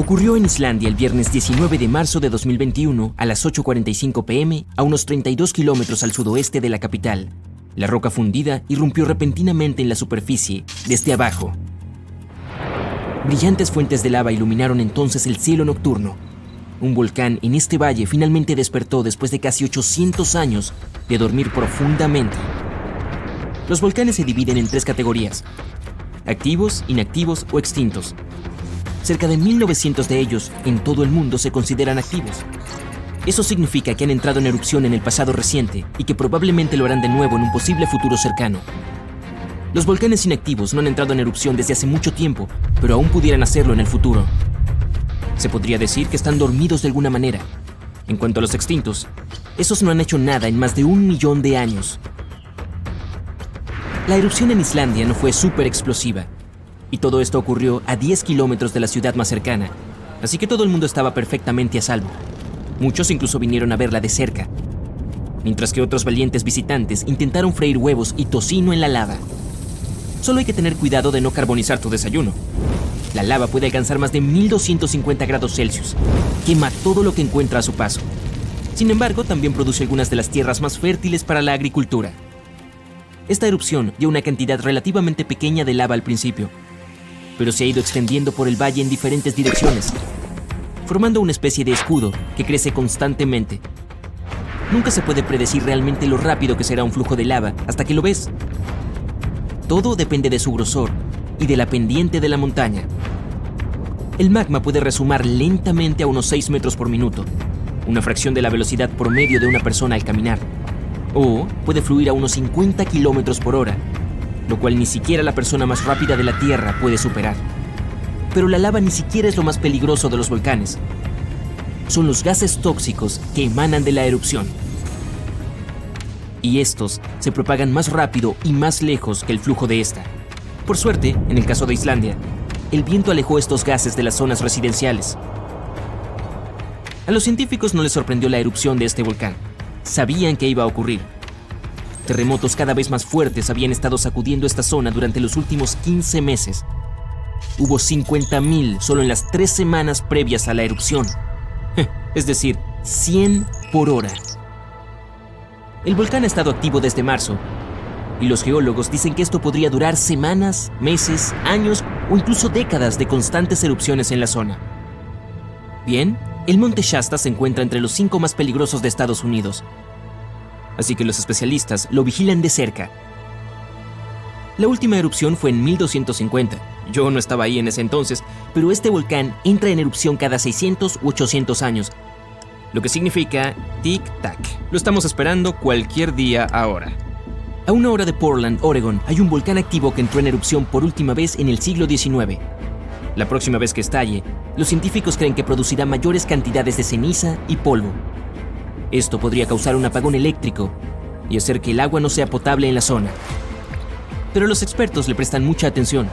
Ocurrió en Islandia el viernes 19 de marzo de 2021 a las 8:45 p.m. a unos 32 kilómetros al sudoeste de la capital. La roca fundida irrumpió repentinamente en la superficie, desde abajo. Brillantes fuentes de lava iluminaron entonces el cielo nocturno. Un volcán en este valle finalmente despertó después de casi 800 años de dormir profundamente. Los volcanes se dividen en 3 categorías: activos, inactivos o extintos. Cerca de 1900 de ellos en todo el mundo se consideran activos. Eso significa que han entrado en erupción en el pasado reciente y que probablemente lo harán de nuevo en un posible futuro cercano. Los volcanes inactivos no han entrado en erupción desde hace mucho tiempo, pero aún pudieran hacerlo en el futuro. Se podría decir que están dormidos de alguna manera. En cuanto a los extintos, esos no han hecho nada en más de 1 millón de años. La erupción en Islandia no fue súper explosiva, y todo esto ocurrió a 10 kilómetros de la ciudad más cercana, así que todo el mundo estaba perfectamente a salvo. Muchos incluso vinieron a verla de cerca, mientras que otros valientes visitantes intentaron freír huevos y tocino en la lava. Solo hay que tener cuidado de no carbonizar tu desayuno. La lava puede alcanzar más de 1250 grados Celsius. Quema todo lo que encuentra a su paso. Sin embargo, también produce algunas de las tierras más fértiles para la agricultura. Esta erupción dio una cantidad relativamente pequeña de lava al principio, pero se ha ido extendiendo por el valle en diferentes direcciones, formando una especie de escudo que crece constantemente. Nunca se puede predecir realmente lo rápido que será un flujo de lava hasta que lo ves. Todo depende de su grosor y de la pendiente de la montaña. El magma puede resumar lentamente a unos 6 metros por minuto, una fracción de la velocidad promedio de una persona al caminar, o puede fluir a unos 50 kilómetros por hora, lo cual ni siquiera la persona más rápida de la Tierra puede superar. Pero la lava ni siquiera es lo más peligroso de los volcanes. Son los gases tóxicos que emanan de la erupción. Y estos se propagan más rápido y más lejos que el flujo de esta. Por suerte, en el caso de Islandia, el viento alejó estos gases de las zonas residenciales. A los científicos no les sorprendió la erupción de este volcán. Sabían que iba a ocurrir. Terremotos cada vez más fuertes habían estado sacudiendo esta zona durante los últimos 15 meses. Hubo 50.000 solo en las 3 semanas previas a la erupción. Es decir, 100 por hora. El volcán ha estado activo desde marzo, y los geólogos dicen que esto podría durar semanas, meses, años o incluso décadas de constantes erupciones en la zona. Bien, el monte Shasta se encuentra entre los 5 más peligrosos de Estados Unidos, así que los especialistas lo vigilan de cerca. La última erupción fue en 1250. Yo no estaba ahí en ese entonces, pero este volcán entra en erupción cada 600 u 800 años, lo que significa tic-tac. Lo estamos esperando cualquier día ahora. A 1 hora de Portland, Oregon, hay un volcán activo que entró en erupción por última vez en el siglo XIX. La próxima vez que estalle, los científicos creen que producirá mayores cantidades de ceniza y polvo. Esto podría causar un apagón eléctrico y hacer que el agua no sea potable en la zona. Pero los expertos le prestan mucha atención.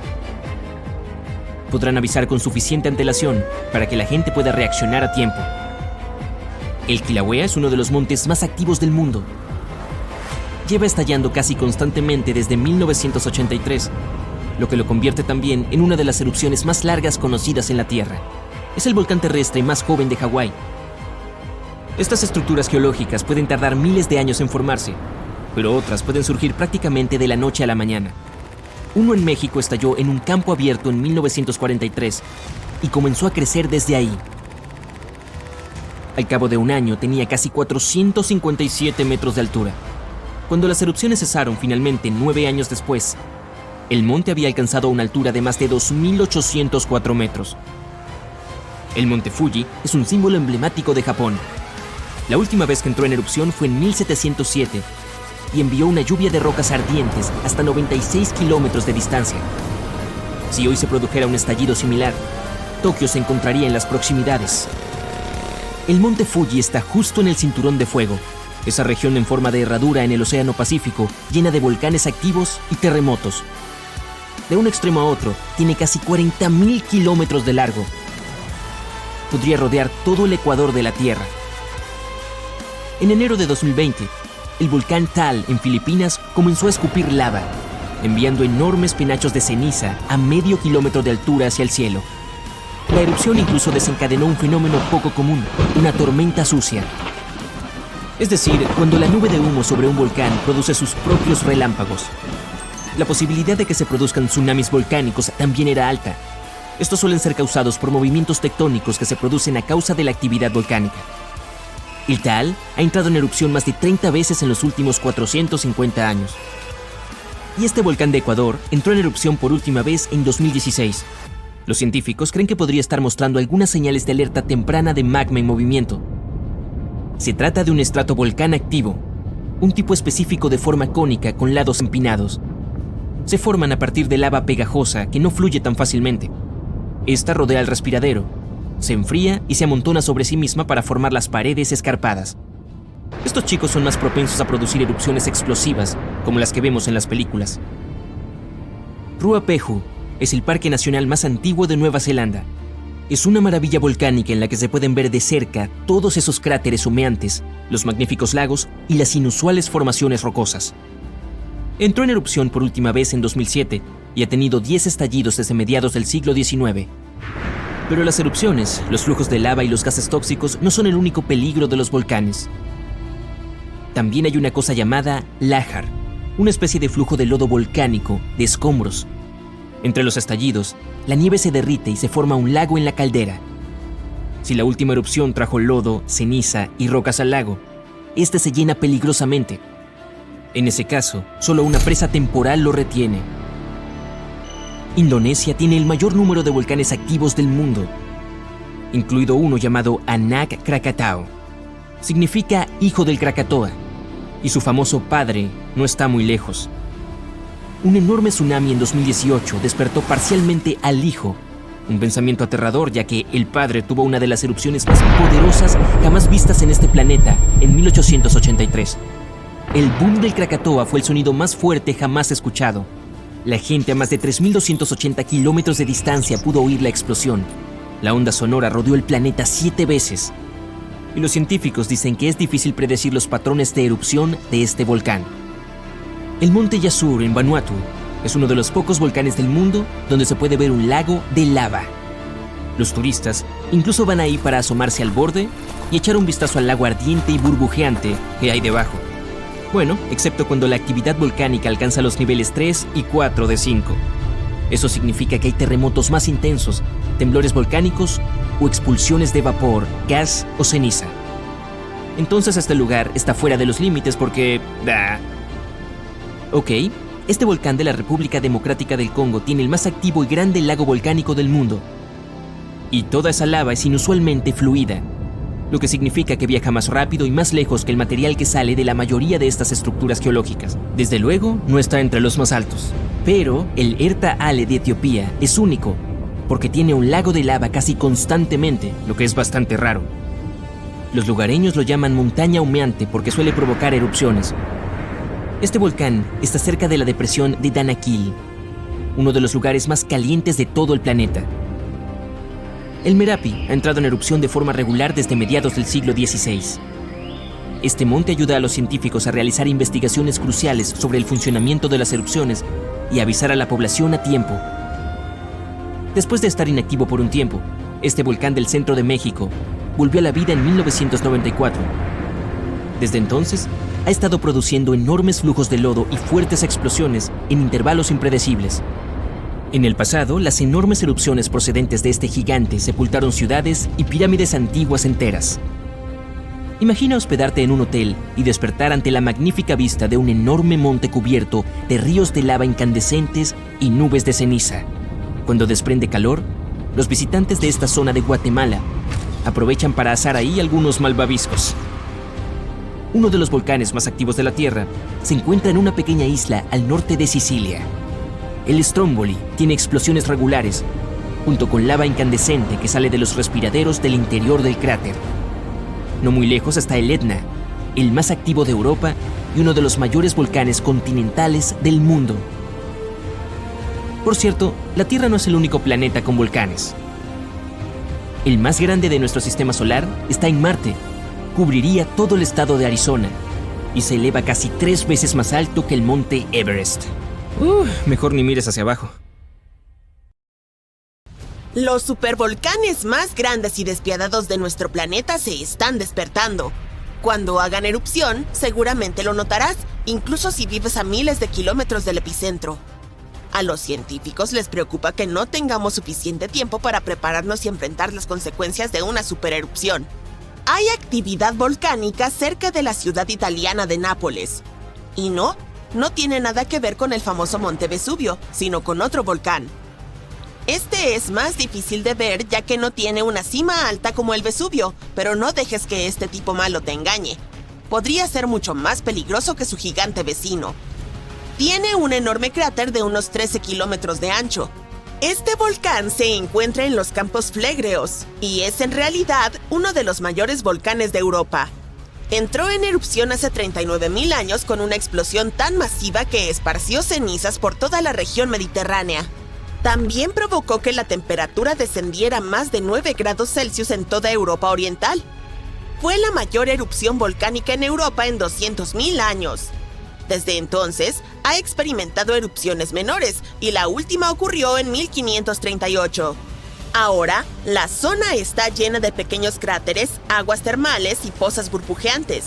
Podrán avisar con suficiente antelación para que la gente pueda reaccionar a tiempo. El Kilauea es uno de los montes más activos del mundo. Lleva estallando casi constantemente desde 1983, lo que lo convierte también en una de las erupciones más largas conocidas en la Tierra. Es el volcán terrestre más joven de Hawái. Estas estructuras geológicas pueden tardar miles de años en formarse, pero otras pueden surgir prácticamente de la noche a la mañana. Uno en México estalló en un campo abierto en 1943 y comenzó a crecer desde ahí. Al cabo de un año tenía casi 457 metros de altura. Cuando las erupciones cesaron finalmente 9 años después, el monte había alcanzado una altura de más de 2.804 metros. El monte Fuji es un símbolo emblemático de Japón. La última vez que entró en erupción fue en 1707 y envió una lluvia de rocas ardientes hasta 96 kilómetros de distancia. Si hoy se produjera un estallido similar, Tokio se encontraría en las proximidades. El monte Fuji está justo en el cinturón de fuego, esa región en forma de herradura en el Océano Pacífico, llena de volcanes activos y terremotos. De un extremo a otro, tiene casi 40.000 kilómetros de largo. Podría rodear todo el ecuador de la Tierra. En enero de 2020, el volcán Taal en Filipinas comenzó a escupir lava, enviando enormes penachos de ceniza a medio kilómetro de altura hacia el cielo. La erupción incluso desencadenó un fenómeno poco común, una tormenta sucia. Es decir, cuando la nube de humo sobre un volcán produce sus propios relámpagos. La posibilidad de que se produzcan tsunamis volcánicos también era alta. Estos suelen ser causados por movimientos tectónicos que se producen a causa de la actividad volcánica. El Taal ha entrado en erupción más de 30 veces en los últimos 450 años. Y este volcán de Ecuador entró en erupción por última vez en 2016. Los científicos creen que podría estar mostrando algunas señales de alerta temprana de magma en movimiento. Se trata de un estratovolcán activo, un tipo específico de forma cónica con lados empinados. Se forman a partir de lava pegajosa que no fluye tan fácilmente. Esta rodea el respiradero, se enfría y se amontona sobre sí misma para formar las paredes escarpadas. Estos chicos son más propensos a producir erupciones explosivas, como las que vemos en las películas. Ruapehu es el parque nacional más antiguo de Nueva Zelanda. Es una maravilla volcánica en la que se pueden ver de cerca todos esos cráteres humeantes, los magníficos lagos y las inusuales formaciones rocosas. Entró en erupción por última vez en 2007 y ha tenido 10 estallidos desde mediados del siglo XIX. Pero las erupciones, los flujos de lava y los gases tóxicos no son el único peligro de los volcanes. También hay una cosa llamada lájar, una especie de flujo de lodo volcánico, de escombros. Entre los estallidos, la nieve se derrite y se forma un lago en la caldera. Si la última erupción trajo lodo, ceniza y rocas al lago, este se llena peligrosamente. En ese caso, solo una presa temporal lo retiene. Indonesia tiene el mayor número de volcanes activos del mundo, incluido uno llamado Anak Krakatau. Significa hijo del Krakatoa, y su famoso padre no está muy lejos. Un enorme tsunami en 2018 despertó parcialmente al hijo, un pensamiento aterrador ya que el padre tuvo una de las erupciones más poderosas jamás vistas en este planeta en 1883. El boom del Krakatoa fue el sonido más fuerte jamás escuchado. La gente a más de 3.280 kilómetros de distancia pudo oír la explosión. La onda sonora rodeó el planeta 7 veces. Y los científicos dicen que es difícil predecir los patrones de erupción de este volcán. El monte Yasur en Vanuatu es uno de los pocos volcanes del mundo donde se puede ver un lago de lava. Los turistas incluso van ahí para asomarse al borde y echar un vistazo al lago ardiente y burbujeante que hay debajo. Bueno, excepto cuando la actividad volcánica alcanza los niveles 3 y 4 de 5. Eso significa que hay terremotos más intensos, temblores volcánicos o expulsiones de vapor, gas o ceniza. Entonces este lugar está fuera de los límites porque... Ok, este volcán de la República Democrática del Congo tiene el más activo y grande lago volcánico del mundo. Y toda esa lava es inusualmente fluida, lo que significa que viaja más rápido y más lejos que el material que sale de la mayoría de estas estructuras geológicas. Desde luego, no está entre los más altos. Pero el Erta Ale de Etiopía es único, porque tiene un lago de lava casi constantemente, lo que es bastante raro. Los lugareños lo llaman montaña humeante porque suele provocar erupciones. Este volcán está cerca de la depresión de Danakil, uno de los lugares más calientes de todo el planeta. El Merapi ha entrado en erupción de forma regular desde mediados del siglo XVI. Este monte ayuda a los científicos a realizar investigaciones cruciales sobre el funcionamiento de las erupciones y avisar a la población a tiempo. Después de estar inactivo por un tiempo, este volcán del centro de México volvió a la vida en 1994. Desde entonces, ha estado produciendo enormes flujos de lodo y fuertes explosiones en intervalos impredecibles. En el pasado, las enormes erupciones procedentes de este gigante sepultaron ciudades y pirámides antiguas enteras. Imagina hospedarte en un hotel y despertar ante la magnífica vista de un enorme monte cubierto de ríos de lava incandescentes y nubes de ceniza. Cuando desprende calor, los visitantes de esta zona de Guatemala aprovechan para asar ahí algunos malvaviscos. Uno de los volcanes más activos de la Tierra se encuentra en una pequeña isla al norte de Sicilia. El Stromboli tiene explosiones regulares, junto con lava incandescente que sale de los respiraderos del interior del cráter. No muy lejos está el Etna, el más activo de Europa y uno de los mayores volcanes continentales del mundo. Por cierto, la Tierra no es el único planeta con volcanes. El más grande de nuestro sistema solar está en Marte. Cubriría todo el estado de Arizona y se eleva casi 3 veces más alto que el monte Everest. Mejor ni mires hacia abajo. Los supervolcanes más grandes y despiadados de nuestro planeta se están despertando. Cuando hagan erupción, seguramente lo notarás, incluso si vives a miles de kilómetros del epicentro. A los científicos les preocupa que no tengamos suficiente tiempo para prepararnos y enfrentar las consecuencias de una supererupción. Hay actividad volcánica cerca de la ciudad italiana de Nápoles. Y no tiene nada que ver con el famoso Monte Vesubio, sino con otro volcán. Este es más difícil de ver ya que no tiene una cima alta como el Vesubio, pero no dejes que este tipo malo te engañe. Podría ser mucho más peligroso que su gigante vecino. Tiene un enorme cráter de unos 13 kilómetros de ancho. Este volcán se encuentra en los Campos Flegreos y es en realidad uno de los mayores volcanes de Europa. Entró en erupción hace 39.000 años con una explosión tan masiva que esparció cenizas por toda la región mediterránea. También provocó que la temperatura descendiera más de 9 grados Celsius en toda Europa Oriental. Fue la mayor erupción volcánica en Europa en 200.000 años. Desde entonces, ha experimentado erupciones menores y la última ocurrió en 1538. Ahora, la zona está llena de pequeños cráteres, aguas termales y pozas burbujeantes.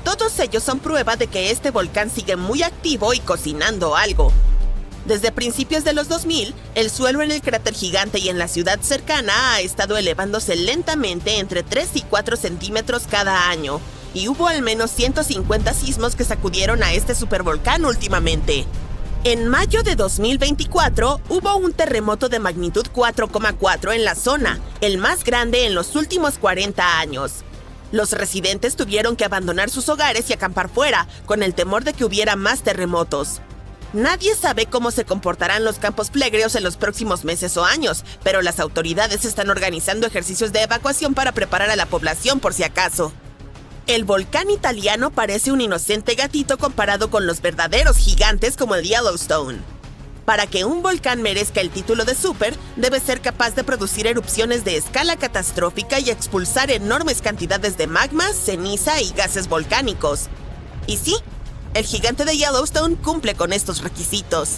Todos ellos son prueba de que este volcán sigue muy activo y cocinando algo. Desde principios de los 2000, el suelo en el cráter gigante y en la ciudad cercana ha estado elevándose lentamente entre 3 y 4 centímetros cada año, y hubo al menos 150 sismos que sacudieron a este supervolcán últimamente. En mayo de 2024, hubo un terremoto de magnitud 4,4 en la zona, el más grande en los últimos 40 años. Los residentes tuvieron que abandonar sus hogares y acampar fuera, con el temor de que hubiera más terremotos. Nadie sabe cómo se comportarán los campos flegreos en los próximos meses o años, pero las autoridades están organizando ejercicios de evacuación para preparar a la población por si acaso. El volcán italiano parece un inocente gatito comparado con los verdaderos gigantes como el Yellowstone. Para que un volcán merezca el título de super, debe ser capaz de producir erupciones de escala catastrófica y expulsar enormes cantidades de magma, ceniza y gases volcánicos. Y sí, el gigante de Yellowstone cumple con estos requisitos.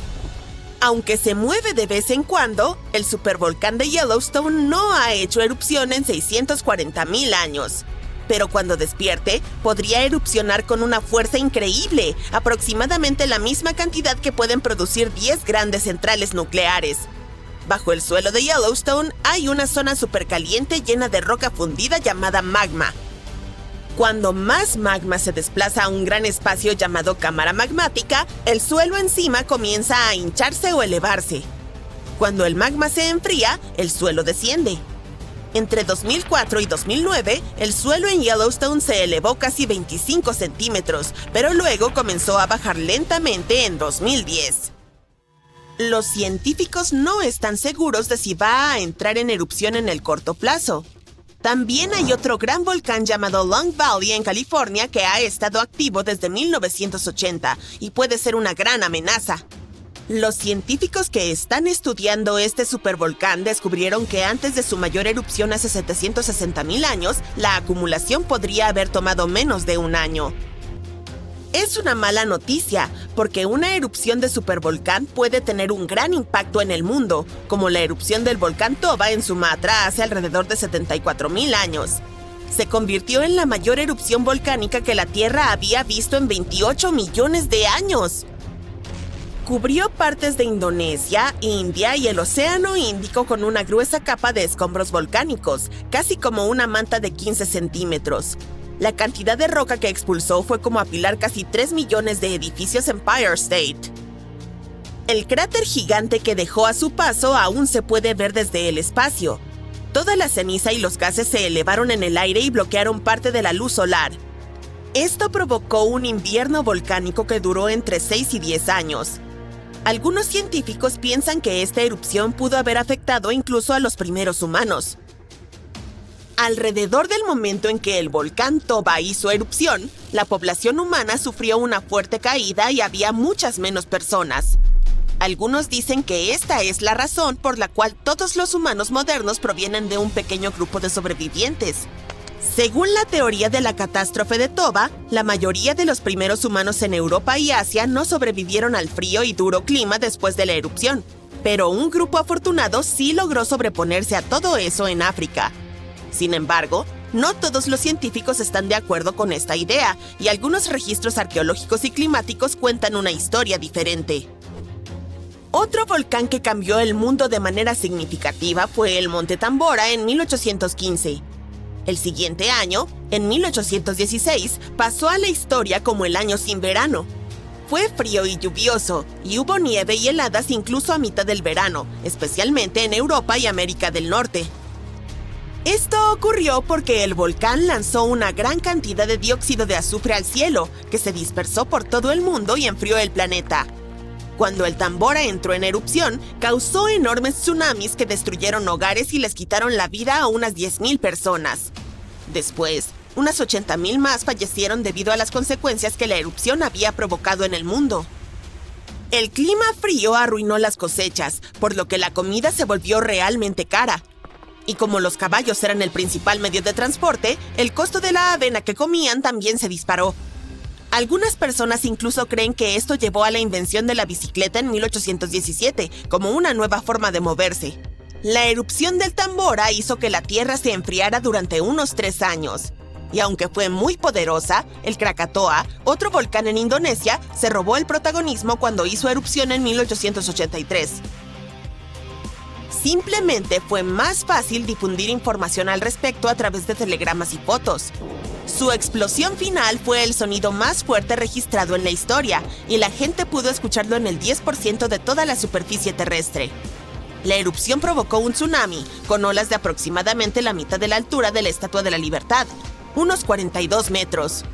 Aunque se mueve de vez en cuando, el supervolcán de Yellowstone no ha hecho erupción en 640.000 años. Pero cuando despierte, podría erupcionar con una fuerza increíble, aproximadamente la misma cantidad que pueden producir 10 grandes centrales nucleares. Bajo el suelo de Yellowstone hay una zona supercaliente llena de roca fundida llamada magma. Cuando más magma se desplaza a un gran espacio llamado cámara magmática, el suelo encima comienza a hincharse o elevarse. Cuando el magma se enfría, el suelo desciende. Entre 2004 y 2009, el suelo en Yellowstone se elevó casi 25 centímetros, pero luego comenzó a bajar lentamente en 2010. Los científicos no están seguros de si va a entrar en erupción en el corto plazo. También hay otro gran volcán llamado Long Valley en California que ha estado activo desde 1980 y puede ser una gran amenaza. Los científicos que están estudiando este supervolcán descubrieron que antes de su mayor erupción hace 760.000 años, la acumulación podría haber tomado menos de un año. Es una mala noticia, porque una erupción de supervolcán puede tener un gran impacto en el mundo, como la erupción del volcán Toba en Sumatra hace alrededor de 74.000 años. Se convirtió en la mayor erupción volcánica que la Tierra había visto en 28 millones de años. Cubrió partes de Indonesia, India y el Océano Índico con una gruesa capa de escombros volcánicos, casi como una manta de 15 centímetros. La cantidad de roca que expulsó fue como apilar casi 3 millones de edificios en Empire State. El cráter gigante que dejó a su paso aún se puede ver desde el espacio. Toda la ceniza y los gases se elevaron en el aire y bloquearon parte de la luz solar. Esto provocó un invierno volcánico que duró entre 6 y 10 años. Algunos científicos piensan que esta erupción pudo haber afectado incluso a los primeros humanos. Alrededor del momento en que el volcán Toba hizo erupción, la población humana sufrió una fuerte caída y había muchas menos personas. Algunos dicen que esta es la razón por la cual todos los humanos modernos provienen de un pequeño grupo de sobrevivientes. Según la teoría de la catástrofe de Toba, la mayoría de los primeros humanos en Europa y Asia no sobrevivieron al frío y duro clima después de la erupción, Pero un grupo afortunado sí logró sobreponerse a todo eso en África. Sin embargo, no todos los científicos están de acuerdo con esta idea, y algunos registros arqueológicos y climáticos cuentan una historia diferente. Otro volcán que cambió el mundo de manera significativa fue el Monte Tambora en 1815. El siguiente año, en 1816, pasó a la historia como el año sin verano. Fue frío y lluvioso, y hubo nieve y heladas incluso a mitad del verano, especialmente en Europa y América del Norte. Esto ocurrió porque el volcán lanzó una gran cantidad de dióxido de azufre al cielo, que se dispersó por todo el mundo y enfrió el planeta. Cuando el Tambora entró en erupción, causó enormes tsunamis que destruyeron hogares y les quitaron la vida a unas 10,000 personas. Después, unas 80,000 más fallecieron debido a las consecuencias que la erupción había provocado en el mundo. El clima frío arruinó las cosechas, por lo que la comida se volvió realmente cara. Y como los caballos eran el principal medio de transporte, el costo de la avena que comían también se disparó. Algunas personas incluso creen que esto llevó a la invención de la bicicleta en 1817, como una nueva forma de moverse. La erupción del Tambora hizo que la Tierra se enfriara durante unos 3 años. Y aunque fue muy poderosa, el Krakatoa, otro volcán en Indonesia, se robó el protagonismo cuando hizo erupción en 1883. Simplemente fue más fácil difundir información al respecto a través de telegramas y fotos. Su explosión final fue el sonido más fuerte registrado en la historia, y la gente pudo escucharlo en el 10% de toda la superficie terrestre. La erupción provocó un tsunami, con olas de aproximadamente la mitad de la altura de la Estatua de la Libertad, unos 42 metros.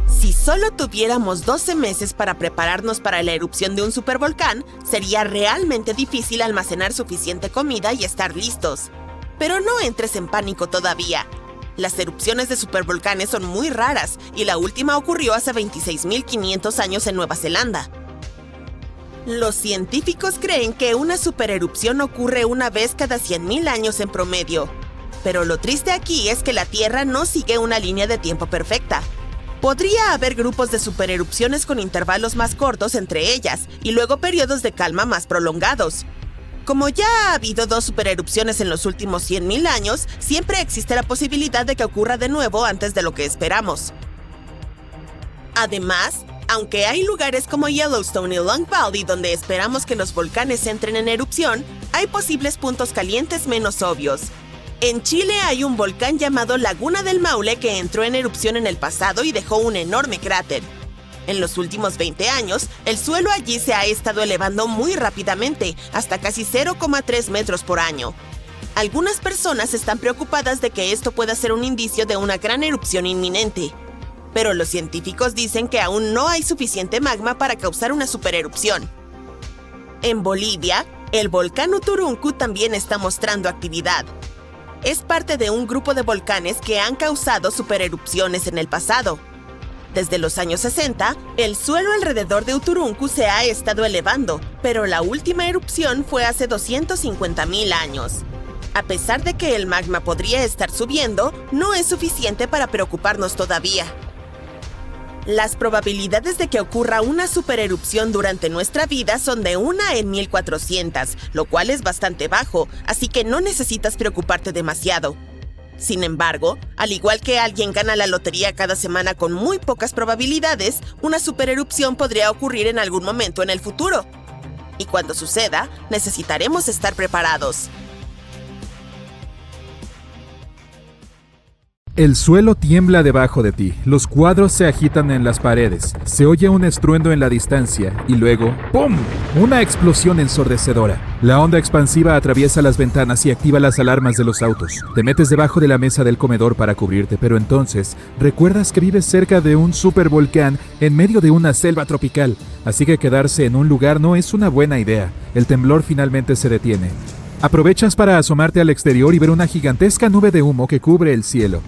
Si solo tuviéramos 12 meses para prepararnos para la erupción de un supervolcán, sería realmente difícil almacenar suficiente comida y estar listos. Pero no entres en pánico todavía. Las erupciones de supervolcanes son muy raras, y la última ocurrió hace 26,500 años en Nueva Zelanda. Los científicos creen que una supererupción ocurre una vez cada 100,000 años en promedio. Pero lo triste aquí es que la Tierra no sigue una línea de tiempo perfecta. Podría haber grupos de supererupciones con intervalos más cortos entre ellas, y luego periodos de calma más prolongados. Como ya ha habido 2 supererupciones en los últimos 100,000 años, siempre existe la posibilidad de que ocurra de nuevo antes de lo que esperamos. Además, aunque hay lugares como Yellowstone y Long Valley donde esperamos que los volcanes entren en erupción, hay posibles puntos calientes menos obvios. En Chile hay un volcán llamado Laguna del Maule que entró en erupción en el pasado y dejó un enorme cráter. En los últimos 20 años, el suelo allí se ha estado elevando muy rápidamente, hasta casi 0,3 metros por año. Algunas personas están preocupadas de que esto pueda ser un indicio de una gran erupción inminente. Pero los científicos dicen que aún no hay suficiente magma para causar una supererupción. En Bolivia, el volcán Uturuncu también está mostrando actividad. Es parte de un grupo de volcanes que han causado supererupciones en el pasado. Desde los años 60, el suelo alrededor de Uturuncu se ha estado elevando, pero la última erupción fue hace 250,000 años. A pesar de que el magma podría estar subiendo, no es suficiente para preocuparnos todavía. Las probabilidades de que ocurra una supererupción durante nuestra vida son de 1 en 1400, lo cual es bastante bajo, así que no necesitas preocuparte demasiado. Sin embargo, al igual que alguien gana la lotería cada semana con muy pocas probabilidades, una supererupción podría ocurrir en algún momento en el futuro. Y cuando suceda, necesitaremos estar preparados. El suelo tiembla debajo de ti, los cuadros se agitan en las paredes, se oye un estruendo en la distancia y luego ¡pum! Una explosión ensordecedora. La onda expansiva atraviesa las ventanas y activa las alarmas de los autos. Te metes debajo de la mesa del comedor para cubrirte, pero entonces recuerdas que vives cerca de un supervolcán en medio de una selva tropical, así que quedarse en un lugar no es una buena idea. El temblor finalmente se detiene. Aprovechas para asomarte al exterior y ver una gigantesca nube de humo que cubre el cielo.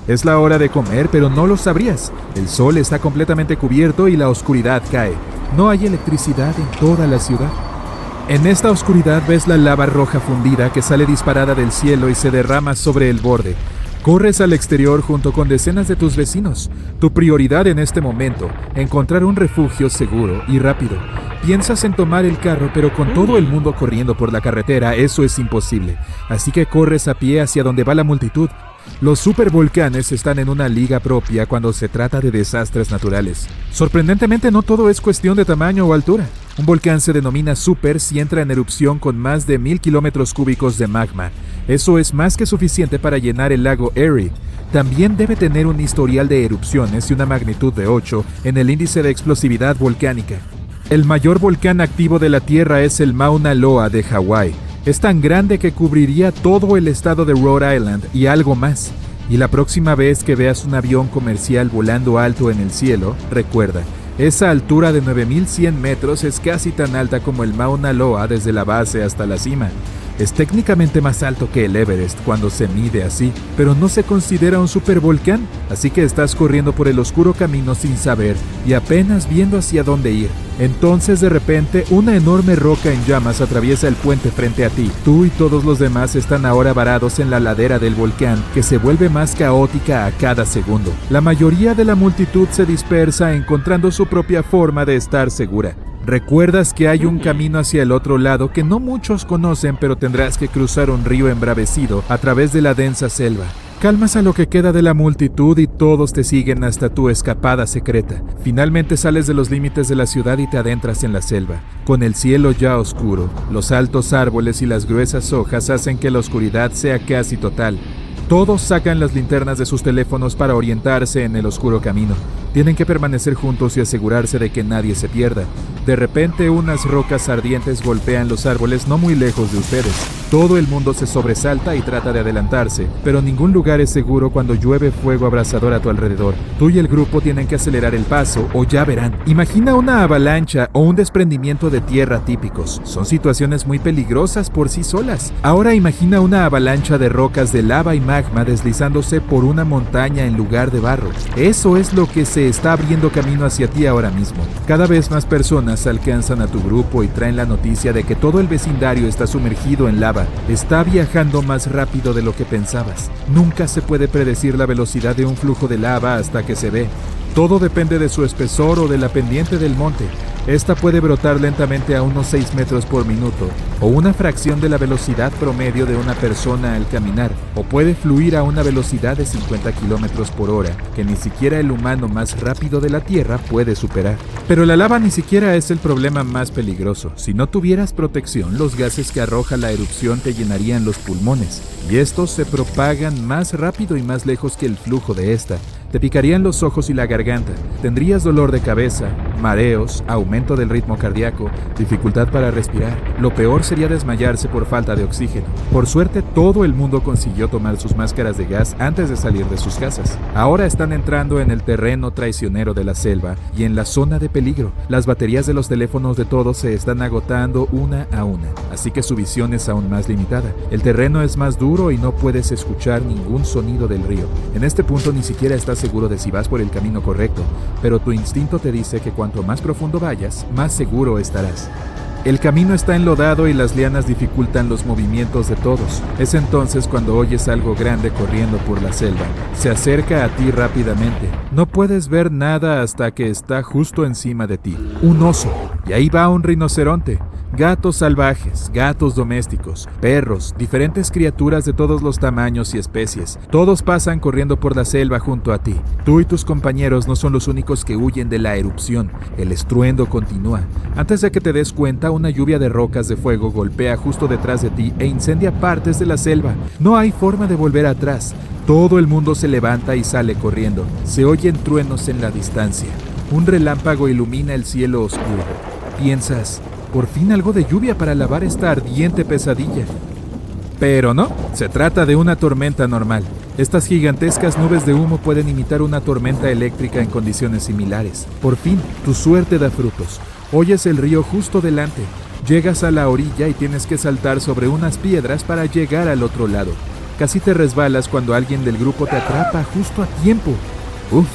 Es la hora de comer, pero no lo sabrías. El sol está completamente cubierto y la oscuridad cae. No hay electricidad en toda la ciudad. En esta oscuridad ves la lava roja fundida que sale disparada del cielo y se derrama sobre el borde. Corres al exterior junto con decenas de tus vecinos. Tu prioridad en este momento, encontrar un refugio seguro y rápido. Piensas en tomar el carro, pero con todo el mundo corriendo por la carretera, eso es imposible. Así que corres a pie hacia donde va la multitud. Los supervolcanes están en una liga propia cuando se trata de desastres naturales. Sorprendentemente, no todo es cuestión de tamaño o altura. Un volcán se denomina super si entra en erupción con más de 1000 kilómetros cúbicos de magma. Eso es más que suficiente para llenar el lago Erie. También debe tener un historial de erupciones y una magnitud de 8 en el índice de explosividad volcánica. El mayor volcán activo de la Tierra es el Mauna Loa de Hawái. Es tan grande que cubriría todo el estado de Rhode Island y algo más. Y la próxima vez que veas un avión comercial volando alto en el cielo, recuerda, esa altura de 9100 metros es casi tan alta como el Mauna Loa desde la base hasta la cima. Es técnicamente más alto que el Everest cuando se mide así, pero no se considera un supervolcán, así que estás corriendo por el oscuro camino sin saber y apenas viendo hacia dónde ir. Entonces de repente una enorme roca en llamas atraviesa el puente frente a ti. Tú y todos los demás están ahora varados en la ladera del volcán, que se vuelve más caótica a cada segundo. La mayoría de la multitud se dispersa encontrando su propia forma de estar segura. Recuerdas que hay un camino hacia el otro lado que no muchos conocen, pero tendrás que cruzar un río embravecido a través de la densa selva. Calmas a lo que queda de la multitud y todos te siguen hasta tu escapada secreta. Finalmente sales de los límites de la ciudad y te adentras en la selva. Con el cielo ya oscuro, los altos árboles y las gruesas hojas hacen que la oscuridad sea casi total. Todos sacan las linternas de sus teléfonos para orientarse en el oscuro camino. Tienen que permanecer juntos y asegurarse de que nadie se pierda. De repente, unas rocas ardientes golpean los árboles no muy lejos de ustedes. Todo el mundo se sobresalta y trata de adelantarse, pero ningún lugar es seguro cuando llueve fuego abrasador a tu alrededor. Tú y el grupo tienen que acelerar el paso o ya verán. Imagina una avalancha o un desprendimiento de tierra típicos. Son situaciones muy peligrosas por sí solas. Ahora imagina una avalancha de rocas de lava y magma deslizándose por una montaña en lugar de barro. Eso es lo que se está abriendo camino hacia ti ahora mismo. Cada vez más personas alcanzan a tu grupo y traen la noticia de que todo el vecindario está sumergido en lava. Está viajando más rápido de lo que pensabas. Nunca se puede predecir la velocidad de un flujo de lava hasta que se ve. Todo depende de su espesor o de la pendiente del monte. Esta puede brotar lentamente a unos 6 metros por minuto, o una fracción de la velocidad promedio de una persona al caminar, o puede fluir a una velocidad de 50 kilómetros por hora, que ni siquiera el humano más rápido de la Tierra puede superar. Pero la lava ni siquiera es el problema más peligroso. Si no tuvieras protección, los gases que arroja la erupción te llenarían los pulmones, y estos se propagan más rápido y más lejos que el flujo de esta. Te picarían los ojos y la garganta, tendrías dolor de cabeza, mareos, aumento del ritmo cardíaco, dificultad para respirar. Lo peor sería desmayarse por falta de oxígeno. Por suerte, todo el mundo consiguió tomar sus máscaras de gas antes de salir de sus casas. Ahora están entrando en el terreno traicionero de la selva y en la zona de peligro. Las baterías de los teléfonos de todos se están agotando una a una, así que su visión es aún más limitada. El terreno es más duro y no puedes escuchar ningún sonido del río. En este punto ni siquiera estás seguro de si vas por el camino correcto, pero tu instinto te dice que cuanto más profundo vayas, más seguro estarás. El camino está enlodado y las lianas dificultan los movimientos de todos. Es entonces cuando oyes algo grande corriendo por la selva. Se acerca a ti rápidamente. No puedes ver nada hasta que está justo encima de ti. Un oso. Y ahí va un rinoceronte. Gatos salvajes, gatos domésticos, perros, diferentes criaturas de todos los tamaños y especies. Todos pasan corriendo por la selva junto a ti. Tú y tus compañeros no son los únicos que huyen de la erupción. El estruendo continúa. Antes de que te des cuenta, una lluvia de rocas de fuego golpea justo detrás de ti e incendia partes de la selva. No hay forma de volver atrás. Todo el mundo se levanta y sale corriendo. Se oyen truenos en la distancia. Un relámpago ilumina el cielo oscuro. Piensas: por fin algo de lluvia para lavar esta ardiente pesadilla. Pero no, se trata de una tormenta normal. Estas gigantescas nubes de humo pueden imitar una tormenta eléctrica en condiciones similares. Por fin, tu suerte da frutos. Oyes el río justo delante. Llegas a la orilla y tienes que saltar sobre unas piedras para llegar al otro lado. Casi te resbalas cuando alguien del grupo te atrapa justo a tiempo. Uf,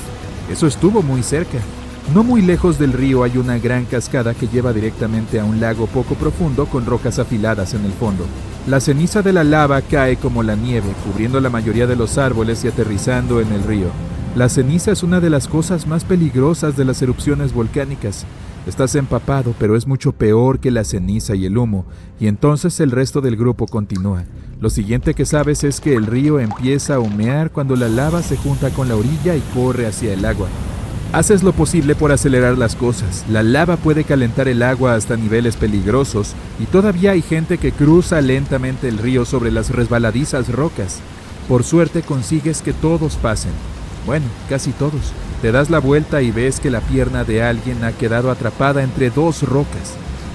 eso estuvo muy cerca. No muy lejos del río hay una gran cascada que lleva directamente a un lago poco profundo con rocas afiladas en el fondo. La ceniza de la lava cae como la nieve, cubriendo la mayoría de los árboles y aterrizando en el río. La ceniza es una de las cosas más peligrosas de las erupciones volcánicas. Estás empapado, pero es mucho peor que la ceniza y el humo, y entonces el resto del grupo continúa. Lo siguiente que sabes es que el río empieza a humear cuando la lava se junta con la orilla y corre hacia el agua. Haces lo posible por acelerar las cosas. La lava puede calentar el agua hasta niveles peligrosos, y todavía hay gente que cruza lentamente el río sobre las resbaladizas rocas. Por suerte consigues que todos pasen. Bueno, casi todos. Te das la vuelta y ves que la pierna de alguien ha quedado atrapada entre dos rocas.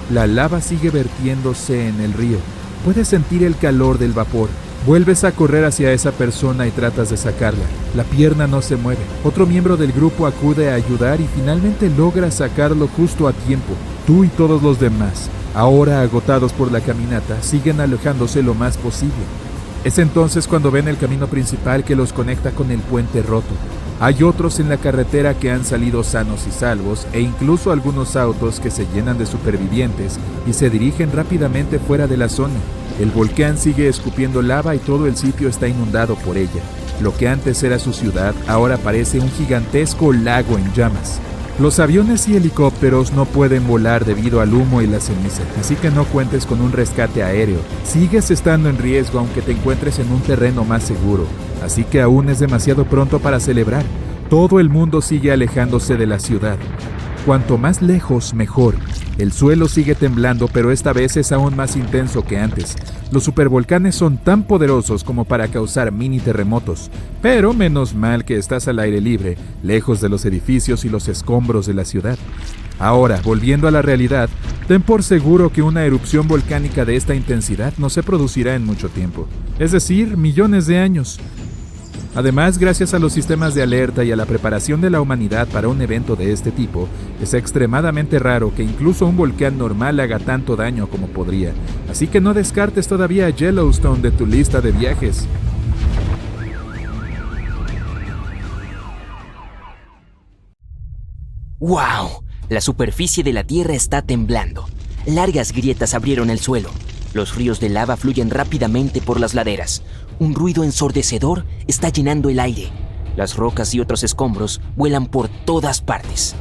La lava sigue vertiéndose en el río. Puedes sentir el calor del vapor. Vuelves a correr hacia esa persona y tratas de sacarla. La pierna no se mueve. Otro miembro del grupo acude a ayudar y finalmente logra sacarlo justo a tiempo. Tú y todos los demás, ahora agotados por la caminata, siguen alejándose lo más posible. Es entonces cuando ven el camino principal que los conecta con el puente roto. Hay otros en la carretera que han salido sanos y salvos, e incluso algunos autos que se llenan de supervivientes y se dirigen rápidamente fuera de la zona. El volcán sigue escupiendo lava y todo el sitio está inundado por ella. Lo que antes era su ciudad ahora parece un gigantesco lago en llamas. Los aviones y helicópteros no pueden volar debido al humo y la ceniza, así que no cuentes con un rescate aéreo. Sigues estando en riesgo aunque te encuentres en un terreno más seguro, así que aún es demasiado pronto para celebrar. Todo el mundo sigue alejándose de la ciudad. Cuanto más lejos, mejor. El suelo sigue temblando, pero esta vez es aún más intenso que antes. Los supervolcanes son tan poderosos como para causar mini terremotos, pero menos mal que estás al aire libre, lejos de los edificios y los escombros de la ciudad. Ahora, volviendo a la realidad, ten por seguro que una erupción volcánica de esta intensidad no se producirá en mucho tiempo, es decir, millones de años. Además, gracias a los sistemas de alerta y a la preparación de la humanidad para un evento de este tipo, es extremadamente raro que incluso un volcán normal haga tanto daño como podría. Así que no descartes todavía a Yellowstone de tu lista de viajes. ¡Wow! La superficie de la Tierra está temblando. Largas grietas abrieron el suelo. Los ríos de lava fluyen rápidamente por las laderas. Un ruido ensordecedor está llenando el aire. Las rocas y otros escombros vuelan por todas partes.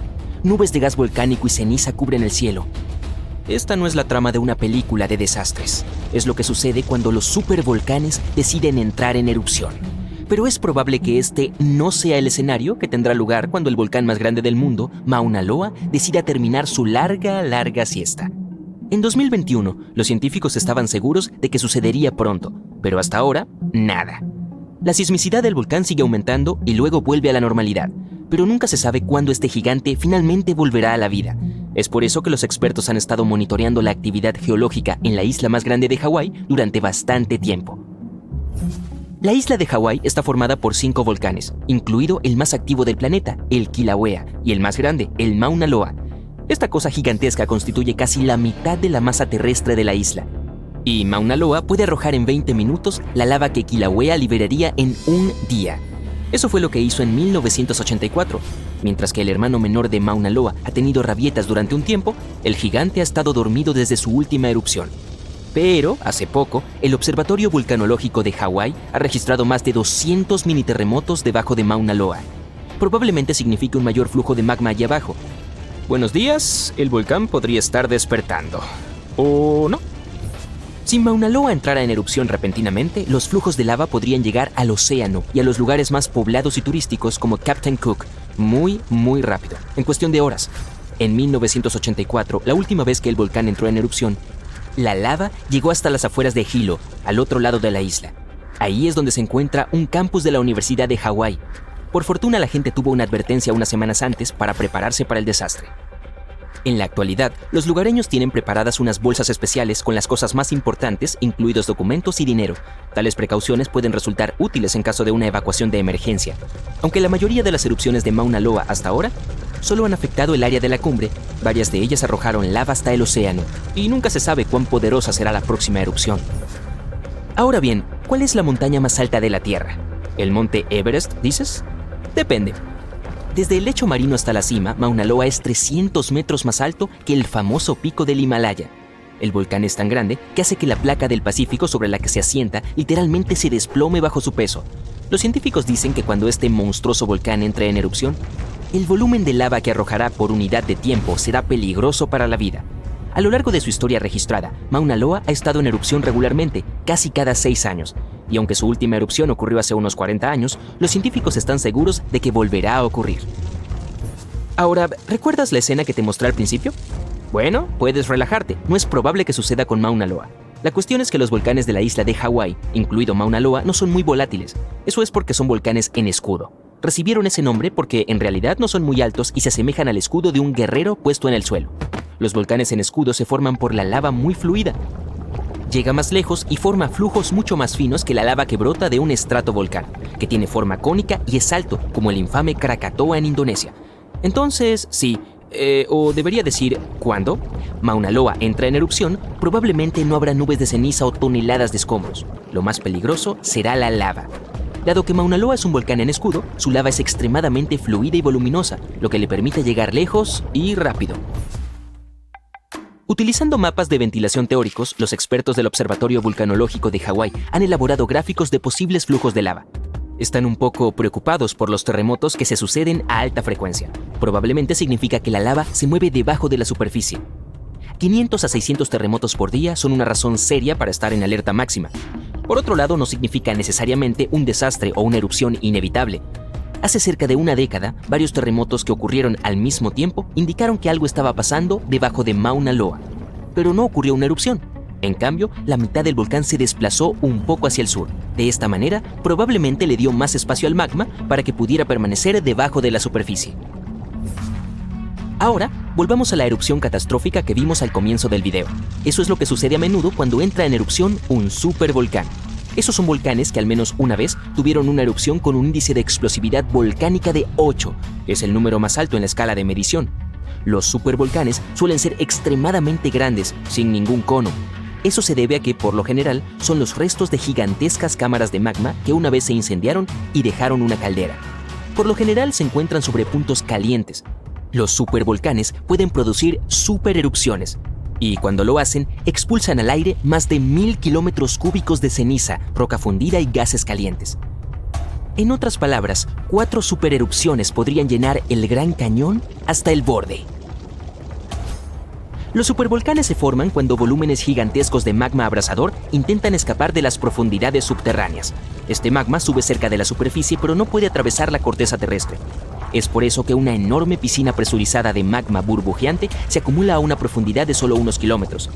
Nubes de gas volcánico y ceniza cubren el cielo. Esta no es la trama de una película de desastres. Es lo que sucede cuando los supervolcanes deciden entrar en erupción. Pero es probable que este no sea el escenario que tendrá lugar cuando el volcán más grande del mundo, Mauna Loa, decida terminar su larga siesta. En 2021, los científicos estaban seguros de que sucedería pronto, pero hasta ahora, nada. La sismicidad del volcán sigue aumentando y luego vuelve a la normalidad, pero nunca se sabe cuándo este gigante finalmente volverá a la vida. Es por eso que los expertos han estado monitoreando la actividad geológica en la isla más grande de Hawái durante bastante tiempo. La isla de Hawái está formada por 5 volcanes, incluido el más activo del planeta, el Kilauea, y el más grande, el Mauna Loa. Esta cosa gigantesca constituye casi la mitad de la masa terrestre de la isla. Y Mauna Loa puede arrojar en 20 minutos la lava que Kilauea liberaría en un día. Eso fue lo que hizo en 1984. Mientras que el hermano menor de Mauna Loa ha tenido rabietas durante un tiempo, el gigante ha estado dormido desde su última erupción. Pero, hace poco, el Observatorio Vulcanológico de Hawái ha registrado más de 200 mini terremotos debajo de Mauna Loa. Probablemente signifique un mayor flujo de magma allí abajo. Buenos días, el volcán podría estar despertando. ¿O no? Si Mauna Loa entrara en erupción repentinamente, los flujos de lava podrían llegar al océano y a los lugares más poblados y turísticos como Captain Cook muy rápido, en cuestión de horas. En 1984, la última vez que el volcán entró en erupción, la lava llegó hasta las afueras de Hilo, al otro lado de la isla. Ahí es donde se encuentra un campus de la Universidad de Hawái. Por fortuna, la gente tuvo una advertencia unas semanas antes para prepararse para el desastre. En la actualidad, los lugareños tienen preparadas unas bolsas especiales con las cosas más importantes, incluidos documentos y dinero. Tales precauciones pueden resultar útiles en caso de una evacuación de emergencia. Aunque la mayoría de las erupciones de Mauna Loa hasta ahora solo han afectado el área de la cumbre, varias de ellas arrojaron lava hasta el océano, y nunca se sabe cuán poderosa será la próxima erupción. Ahora bien, ¿cuál es la montaña más alta de la Tierra? ¿El monte Everest, dices? Depende. Desde el lecho marino hasta la cima, Mauna Loa es 300 metros más alto que el famoso pico del Himalaya. El volcán es tan grande que hace que la placa del Pacífico sobre la que se asienta literalmente se desplome bajo su peso. Los científicos dicen que cuando este monstruoso volcán entre en erupción, El volumen de lava que arrojará por unidad de tiempo será peligroso para la vida. A lo largo de su historia registrada, Mauna Loa ha estado en erupción regularmente, casi cada 6 años, y aunque su última erupción ocurrió hace unos 40 años, los científicos están seguros de que volverá a ocurrir. Ahora, ¿recuerdas la escena que te mostré al principio? Bueno, puedes relajarte, no es probable que suceda con Mauna Loa. La cuestión es que los volcanes de la isla de Hawái, incluido Mauna Loa, no son muy volátiles. Eso es porque son volcanes en escudo. Recibieron ese nombre porque en realidad no son muy altos y se asemejan al escudo de un guerrero puesto en el suelo. Los volcanes en escudo se forman por la lava muy fluida. Llega más lejos y forma flujos mucho más finos que la lava que brota de un estratovolcán, que tiene forma cónica y es alto, como el infame Krakatoa en Indonesia. Entonces, sí, o debería decir, cuando Mauna Loa entra en erupción, probablemente no habrá nubes de ceniza o toneladas de escombros. Lo más peligroso será la lava. Dado que Mauna Loa es un volcán en escudo, su lava es extremadamente fluida y voluminosa, lo que le permite llegar lejos y rápido. Utilizando mapas de ventilación teóricos, los expertos del Observatorio Vulcanológico de Hawái han elaborado gráficos de posibles flujos de lava. Están un poco preocupados por los terremotos que se suceden a alta frecuencia. Probablemente significa que la lava se mueve debajo de la superficie. 500 a 600 terremotos por día son una razón seria para estar en alerta máxima. Por otro lado, no significa necesariamente un desastre o una erupción inevitable. Hace cerca de una década, varios terremotos que ocurrieron al mismo tiempo indicaron que algo estaba pasando debajo de Mauna Loa. Pero no ocurrió una erupción. En cambio, la mitad del volcán se desplazó un poco hacia el sur. De esta manera, probablemente le dio más espacio al magma para que pudiera permanecer debajo de la superficie. Ahora, volvamos a la erupción catastrófica que vimos al comienzo del video. Eso es lo que sucede a menudo cuando entra en erupción un supervolcán. Esos son volcanes que al menos una vez tuvieron una erupción con un índice de explosividad volcánica de 8, que es el número más alto en la escala de medición. Los supervolcanes suelen ser extremadamente grandes, sin ningún cono. Eso se debe a que, por lo general, son los restos de gigantescas cámaras de magma que una vez se incendiaron y dejaron una caldera. Por lo general se encuentran sobre puntos calientes. Los supervolcanes pueden producir supererupciones, y cuando lo hacen, expulsan al aire más de 1000 kilómetros cúbicos de ceniza, roca fundida y gases calientes. En otras palabras, 4 supererupciones podrían llenar el Gran Cañón hasta el borde. Los supervolcanes se forman cuando volúmenes gigantescos de magma abrasador intentan escapar de las profundidades subterráneas. Este magma sube cerca de la superficie, pero no puede atravesar la corteza terrestre. Es por eso que una enorme piscina presurizada de magma burbujeante se acumula a una profundidad de solo unos kilómetros.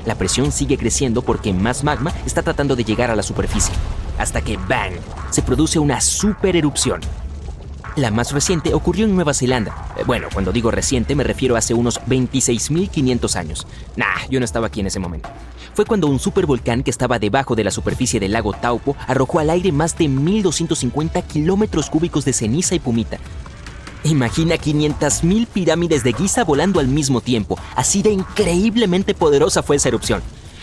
La presión sigue creciendo porque más magma está tratando de llegar a la superficie, hasta que ¡bang!, se produce una supererupción. La más reciente ocurrió en Nueva Zelanda. Bueno, cuando digo reciente me refiero a hace unos 26.500 años. Yo no estaba aquí en ese momento. Fue cuando un supervolcán que estaba debajo de la superficie del lago Taupo arrojó al aire más de 1.250 kilómetros cúbicos de ceniza y pumita. Imagina 500.000 pirámides de Giza volando al mismo tiempo. Así de increíblemente poderosa fue esa erupción.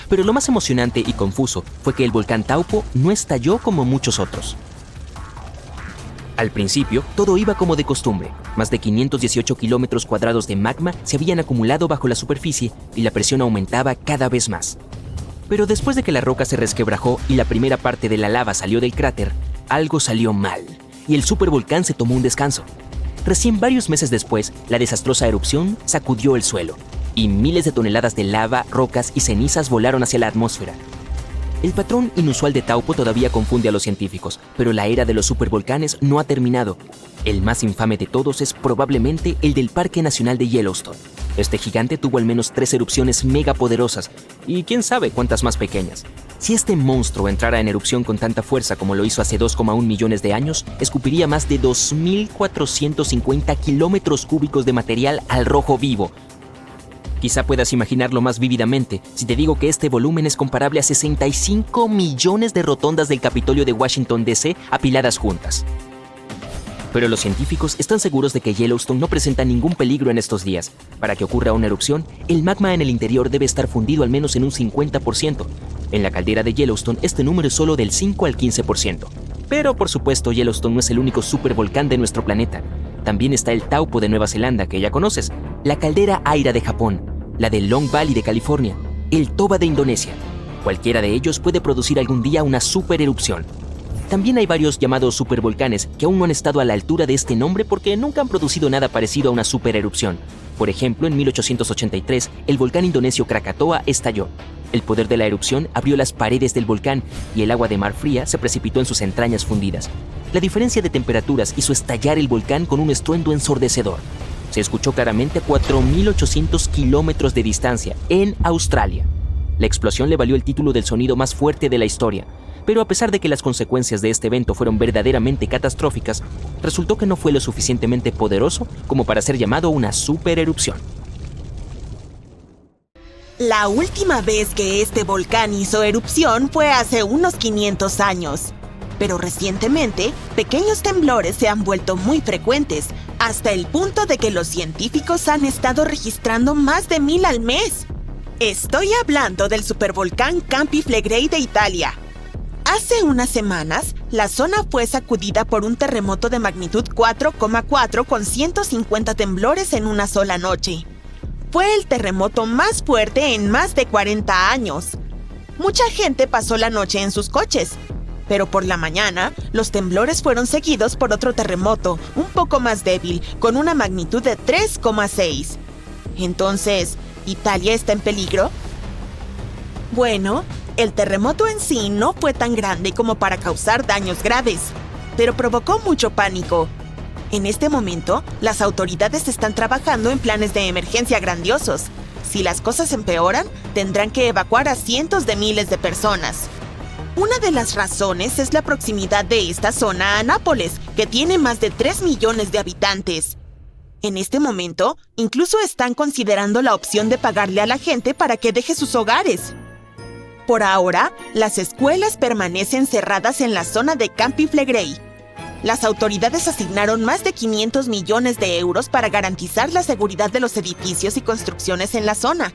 Pero lo más emocionante y confuso fue que el volcán Taupo no estalló como muchos otros. Al principio, todo iba como de costumbre. Más de 518 kilómetros cuadrados de magma se habían acumulado bajo la superficie y la presión aumentaba cada vez más. Pero después de que la roca se resquebrajó y la primera parte de la lava salió del cráter, algo salió mal y el supervolcán se tomó un descanso. Recién varios meses después, la desastrosa erupción sacudió el suelo y miles de toneladas de lava, rocas y cenizas volaron hacia la atmósfera. El patrón inusual de Taupo todavía confunde a los científicos, pero la era de los supervolcanes no ha terminado. El más infame de todos es probablemente el del Parque Nacional de Yellowstone. Este gigante tuvo al menos 3 erupciones megapoderosas, y quién sabe cuántas más pequeñas. Si este monstruo entrara en erupción con tanta fuerza como lo hizo hace 2,1 millones de años, escupiría más de 2.450 kilómetros cúbicos de material al rojo vivo. Quizá puedas imaginarlo más vívidamente si te digo que este volumen es comparable a 65 millones de rotondas del Capitolio de Washington, D.C. apiladas juntas. Pero los científicos están seguros de que Yellowstone no presenta ningún peligro en estos días. Para que ocurra una erupción, el magma en el interior debe estar fundido al menos en un 50%. En la caldera de Yellowstone, este número es solo del 5 al 15%. Pero, por supuesto, Yellowstone no es el único supervolcán de nuestro planeta. También está el Taupo de Nueva Zelanda, que ya conoces, la caldera Aira de Japón, la de Long Valley de California, el Toba de Indonesia. Cualquiera de ellos puede producir algún día una supererupción. También hay varios llamados supervolcanes que aún no han estado a la altura de este nombre porque nunca han producido nada parecido a una supererupción. Por ejemplo, en 1883, el volcán indonesio Krakatoa estalló. El poder de la erupción abrió las paredes del volcán y el agua de mar fría se precipitó en sus entrañas fundidas. La diferencia de temperaturas hizo estallar el volcán con un estruendo ensordecedor. Se escuchó claramente a 4.800 kilómetros de distancia, en Australia. La explosión le valió el título del sonido más fuerte de la historia, pero a pesar de que las consecuencias de este evento fueron verdaderamente catastróficas, resultó que no fue lo suficientemente poderoso como para ser llamado una supererupción. La última vez que este volcán hizo erupción fue hace unos 500 años. Pero recientemente, pequeños temblores se han vuelto muy frecuentes, hasta el punto de que los científicos han estado registrando más de 1000 al mes. Estoy hablando del supervolcán Campi Flegrei de Italia. Hace unas semanas, la zona fue sacudida por un terremoto de magnitud 4,4 con 150 temblores en una sola noche. Fue el terremoto más fuerte en más de 40 años. Mucha gente pasó la noche en sus coches, pero por la mañana, los temblores fueron seguidos por otro terremoto, un poco más débil, con una magnitud de 3,6. Entonces, ¿Italia está en peligro? Bueno, el terremoto en sí no fue tan grande como para causar daños graves, pero provocó mucho pánico. En este momento, las autoridades están trabajando en planes de emergencia grandiosos. Si las cosas empeoran, tendrán que evacuar a cientos de miles de personas. Una de las razones es la proximidad de esta zona a Nápoles, que tiene más de 3 millones de habitantes. En este momento, incluso están considerando la opción de pagarle a la gente para que deje sus hogares. Por ahora, las escuelas permanecen cerradas en la zona de Campi Flegrei. Las autoridades asignaron más de 500 millones de euros para garantizar la seguridad de los edificios y construcciones en la zona.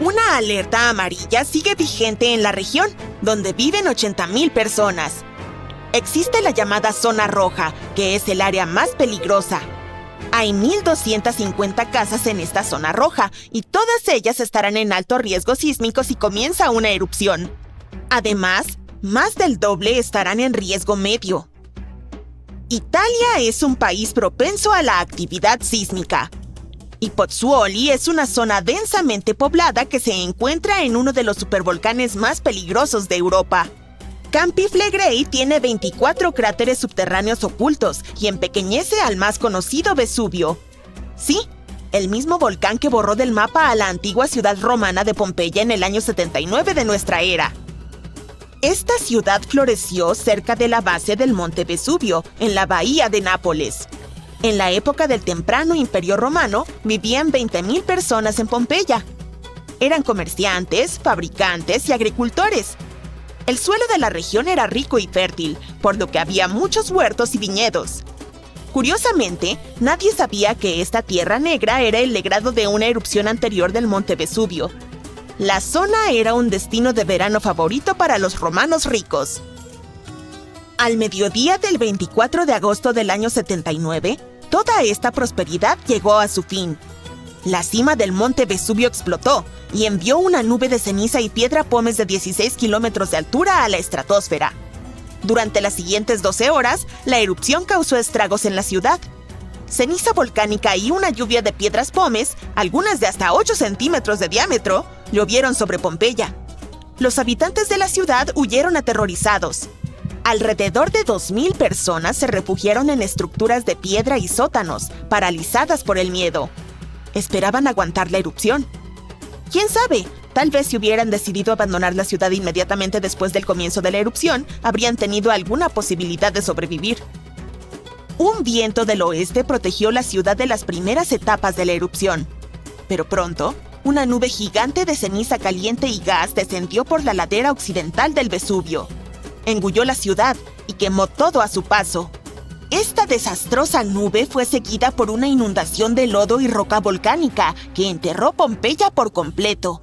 Una alerta amarilla sigue vigente en la región, donde viven 80.000 personas. Existe la llamada zona roja, que es el área más peligrosa. Hay 1.250 casas en esta zona roja, y todas ellas estarán en alto riesgo sísmico si comienza una erupción. Además, más del doble estarán en riesgo medio. Italia es un país propenso a la actividad sísmica. Y Pozzuoli es una zona densamente poblada que se encuentra en uno de los supervolcanes más peligrosos de Europa. Campi Flegrei tiene 24 cráteres subterráneos ocultos y empequeñece al más conocido Vesubio. Sí, el mismo volcán que borró del mapa a la antigua ciudad romana de Pompeya en el año 79 de nuestra era. Esta ciudad floreció cerca de la base del monte Vesubio, en la bahía de Nápoles. En la época del temprano Imperio Romano, vivían 20.000 personas en Pompeya. Eran comerciantes, fabricantes y agricultores. El suelo de la región era rico y fértil, por lo que había muchos huertos y viñedos. Curiosamente, nadie sabía que esta tierra negra era el legado de una erupción anterior del monte Vesubio. La zona era un destino de verano favorito para los romanos ricos. Al mediodía del 24 de agosto del año 79, toda esta prosperidad llegó a su fin. La cima del monte Vesubio explotó y envió una nube de ceniza y piedra pómez de 16 kilómetros de altura a la estratosfera. Durante las siguientes 12 horas, la erupción causó estragos en la ciudad. Ceniza volcánica y una lluvia de piedras pómez, algunas de hasta 8 centímetros de diámetro, llovieron sobre Pompeya. Los habitantes de la ciudad huyeron aterrorizados. Alrededor de 2.000 personas se refugiaron en estructuras de piedra y sótanos, paralizadas por el miedo. Esperaban aguantar la erupción. ¿Quién sabe? Tal vez si hubieran decidido abandonar la ciudad inmediatamente después del comienzo de la erupción, habrían tenido alguna posibilidad de sobrevivir. Un viento del oeste protegió la ciudad de las primeras etapas de la erupción. Pero pronto, una nube gigante de ceniza caliente y gas descendió por la ladera occidental del Vesubio. Engulló la ciudad y quemó todo a su paso. Esta desastrosa nube fue seguida por una inundación de lodo y roca volcánica que enterró Pompeya por completo.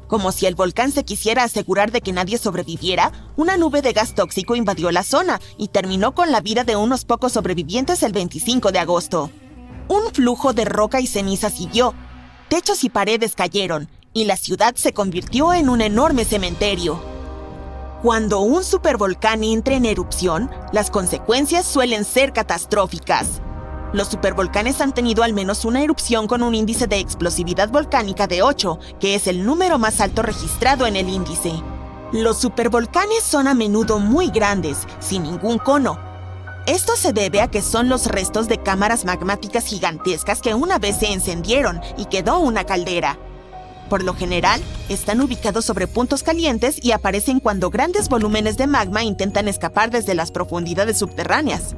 Como si el volcán se quisiera asegurar de que nadie sobreviviera, una nube de gas tóxico invadió la zona y terminó con la vida de unos pocos sobrevivientes el 25 de agosto. Un flujo de roca y ceniza siguió. Techos y paredes cayeron, y la ciudad se convirtió en un enorme cementerio. Cuando un supervolcán entra en erupción, las consecuencias suelen ser catastróficas. Los supervolcanes han tenido al menos una erupción con un índice de explosividad volcánica de 8, que es el número más alto registrado en el índice. Los supervolcanes son a menudo muy grandes, sin ningún cono. Esto se debe a que son los restos de cámaras magmáticas gigantescas que una vez se encendieron y quedó una caldera. Por lo general, están ubicados sobre puntos calientes y aparecen cuando grandes volúmenes de magma intentan escapar desde las profundidades subterráneas.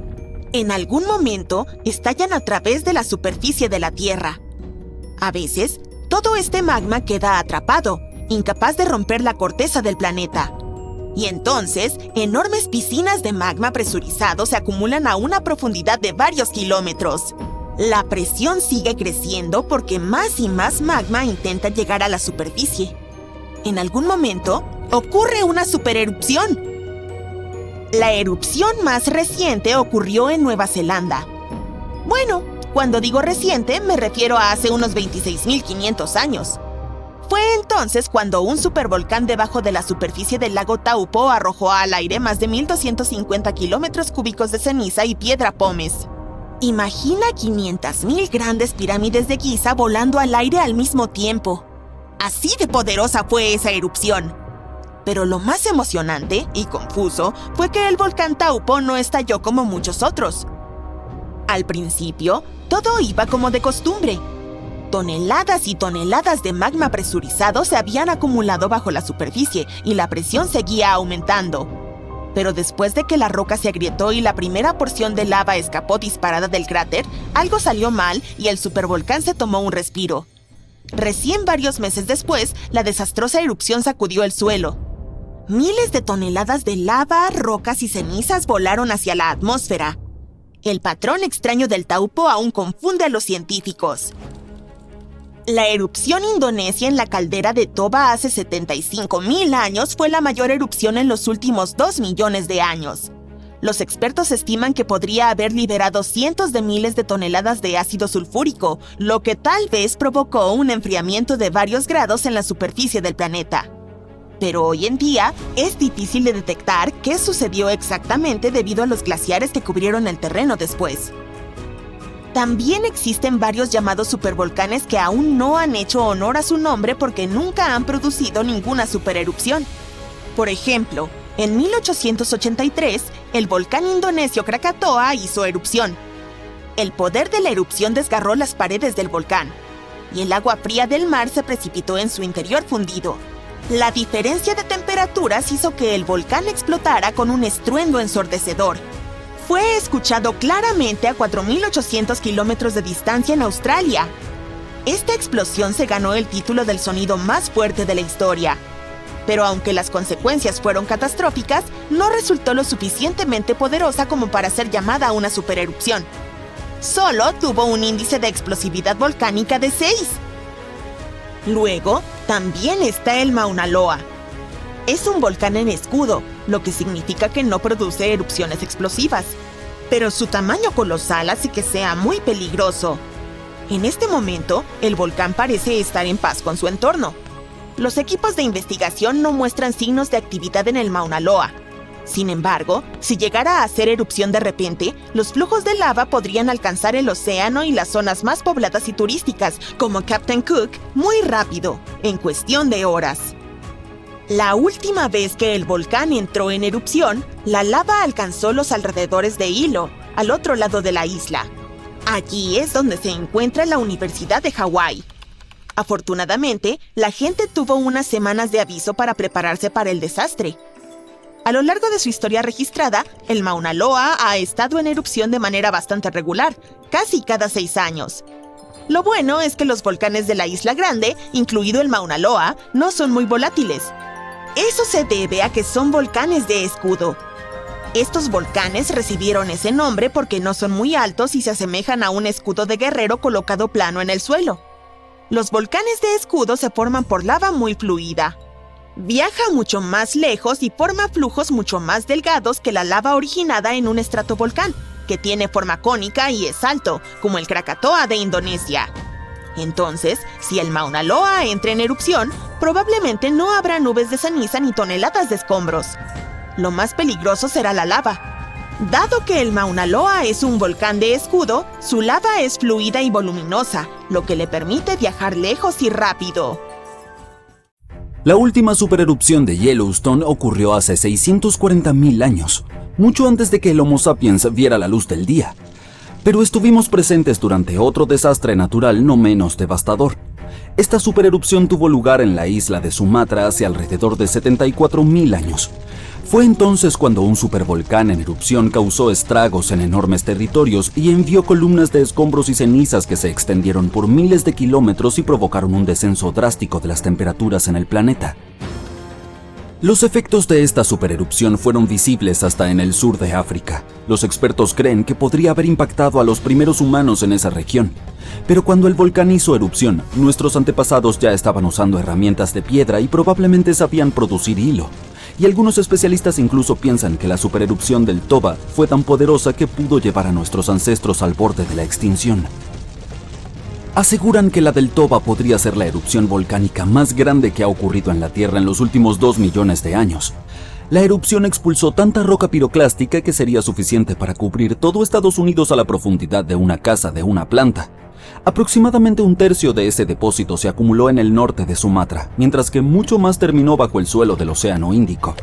En algún momento, estallan a través de la superficie de la Tierra. A veces, todo este magma queda atrapado, incapaz de romper la corteza del planeta. Y entonces, enormes piscinas de magma presurizado se acumulan a una profundidad de varios kilómetros. La presión sigue creciendo porque más y más magma intenta llegar a la superficie. En algún momento, ocurre una supererupción. La erupción más reciente ocurrió en Nueva Zelanda. Bueno, cuando digo reciente, me refiero a hace unos 26.500 años. Fue entonces cuando un supervolcán debajo de la superficie del lago Taupo arrojó al aire más de 1.250 kilómetros cúbicos de ceniza y piedra pómez. Imagina 500.000 grandes pirámides de Giza volando al aire al mismo tiempo. Así de poderosa fue esa erupción. Pero lo más emocionante y confuso fue que el volcán Taupo no estalló como muchos otros. Al principio, todo iba como de costumbre. Toneladas y toneladas de magma presurizado se habían acumulado bajo la superficie y la presión seguía aumentando. Pero después de que la roca se agrietó y la primera porción de lava escapó disparada del cráter, algo salió mal y el supervolcán se tomó un respiro. Recién varios meses después, la desastrosa erupción sacudió el suelo. Miles de toneladas de lava, rocas y cenizas volaron hacia la atmósfera. El patrón extraño del Taupo aún confunde a los científicos. La erupción indonesia en la caldera de Toba hace 75.000 años fue la mayor erupción en los últimos 2 millones de años. Los expertos estiman que podría haber liberado cientos de miles de toneladas de ácido sulfúrico, lo que tal vez provocó un enfriamiento de varios grados en la superficie del planeta. Pero hoy en día es difícil de detectar qué sucedió exactamente debido a los glaciares que cubrieron el terreno después. También existen varios llamados supervolcanes que aún no han hecho honor a su nombre porque nunca han producido ninguna supererupción. Por ejemplo, en 1883, el volcán indonesio Krakatoa hizo erupción. El poder de la erupción desgarró las paredes del volcán, y el agua fría del mar se precipitó en su interior fundido. La diferencia de temperaturas hizo que el volcán explotara con un estruendo ensordecedor. Fue escuchado claramente a 4.800 kilómetros de distancia en Australia. Esta explosión se ganó el título del sonido más fuerte de la historia. Pero aunque las consecuencias fueron catastróficas, no resultó lo suficientemente poderosa como para ser llamada una supererupción. Solo tuvo un índice de explosividad volcánica de 6. Luego, también está el Mauna Loa. Es un volcán en escudo, lo que significa que no produce erupciones explosivas. Pero su tamaño colosal hace que sea muy peligroso. En este momento, el volcán parece estar en paz con su entorno. Los equipos de investigación no muestran signos de actividad en el Mauna Loa. Sin embargo, si llegara a hacer erupción de repente, los flujos de lava podrían alcanzar el océano y las zonas más pobladas y turísticas, como Captain Cook, muy rápido, en cuestión de horas. La última vez que el volcán entró en erupción, la lava alcanzó los alrededores de Hilo, al otro lado de la isla. Allí es donde se encuentra la Universidad de Hawái. Afortunadamente, la gente tuvo unas semanas de aviso para prepararse para el desastre. A lo largo de su historia registrada, el Mauna Loa ha estado en erupción de manera bastante regular, casi cada 6 años. Lo bueno es que los volcanes de la Isla Grande, incluido el Mauna Loa, no son muy volátiles. Eso se debe a que son volcanes de escudo. Estos volcanes recibieron ese nombre porque no son muy altos y se asemejan a un escudo de guerrero colocado plano en el suelo. Los volcanes de escudo se forman por lava muy fluida. Viaja mucho más lejos y forma flujos mucho más delgados que la lava originada en un estratovolcán, que tiene forma cónica y es alto, como el Krakatoa de Indonesia. Entonces, si el Mauna Loa entra en erupción, probablemente no habrá nubes de ceniza ni toneladas de escombros. Lo más peligroso será la lava. Dado que el Mauna Loa es un volcán de escudo, su lava es fluida y voluminosa, lo que le permite viajar lejos y rápido. La última supererupción de Yellowstone ocurrió hace 640.000 años, mucho antes de que el Homo sapiens viera la luz del día. Pero estuvimos presentes durante otro desastre natural no menos devastador. Esta supererupción tuvo lugar en la isla de Sumatra hace alrededor de 74.000 años. Fue entonces cuando un supervolcán en erupción causó estragos en enormes territorios y envió columnas de escombros y cenizas que se extendieron por miles de kilómetros y provocaron un descenso drástico de las temperaturas en el planeta. Los efectos de esta supererupción fueron visibles hasta en el sur de África. Los expertos creen que podría haber impactado a los primeros humanos en esa región. Pero cuando el volcán hizo erupción, nuestros antepasados ya estaban usando herramientas de piedra y probablemente sabían producir hilo. Y algunos especialistas incluso piensan que la supererupción del Toba fue tan poderosa que pudo llevar a nuestros ancestros al borde de la extinción. Aseguran que la del Toba podría ser la erupción volcánica más grande que ha ocurrido en la Tierra en los últimos 2 millones de años. La erupción expulsó tanta roca piroclástica que sería suficiente para cubrir todo Estados Unidos a la profundidad de una casa de una planta. Aproximadamente un tercio de ese depósito se acumuló en el norte de Sumatra, mientras que mucho más terminó bajo el suelo del Océano Índico.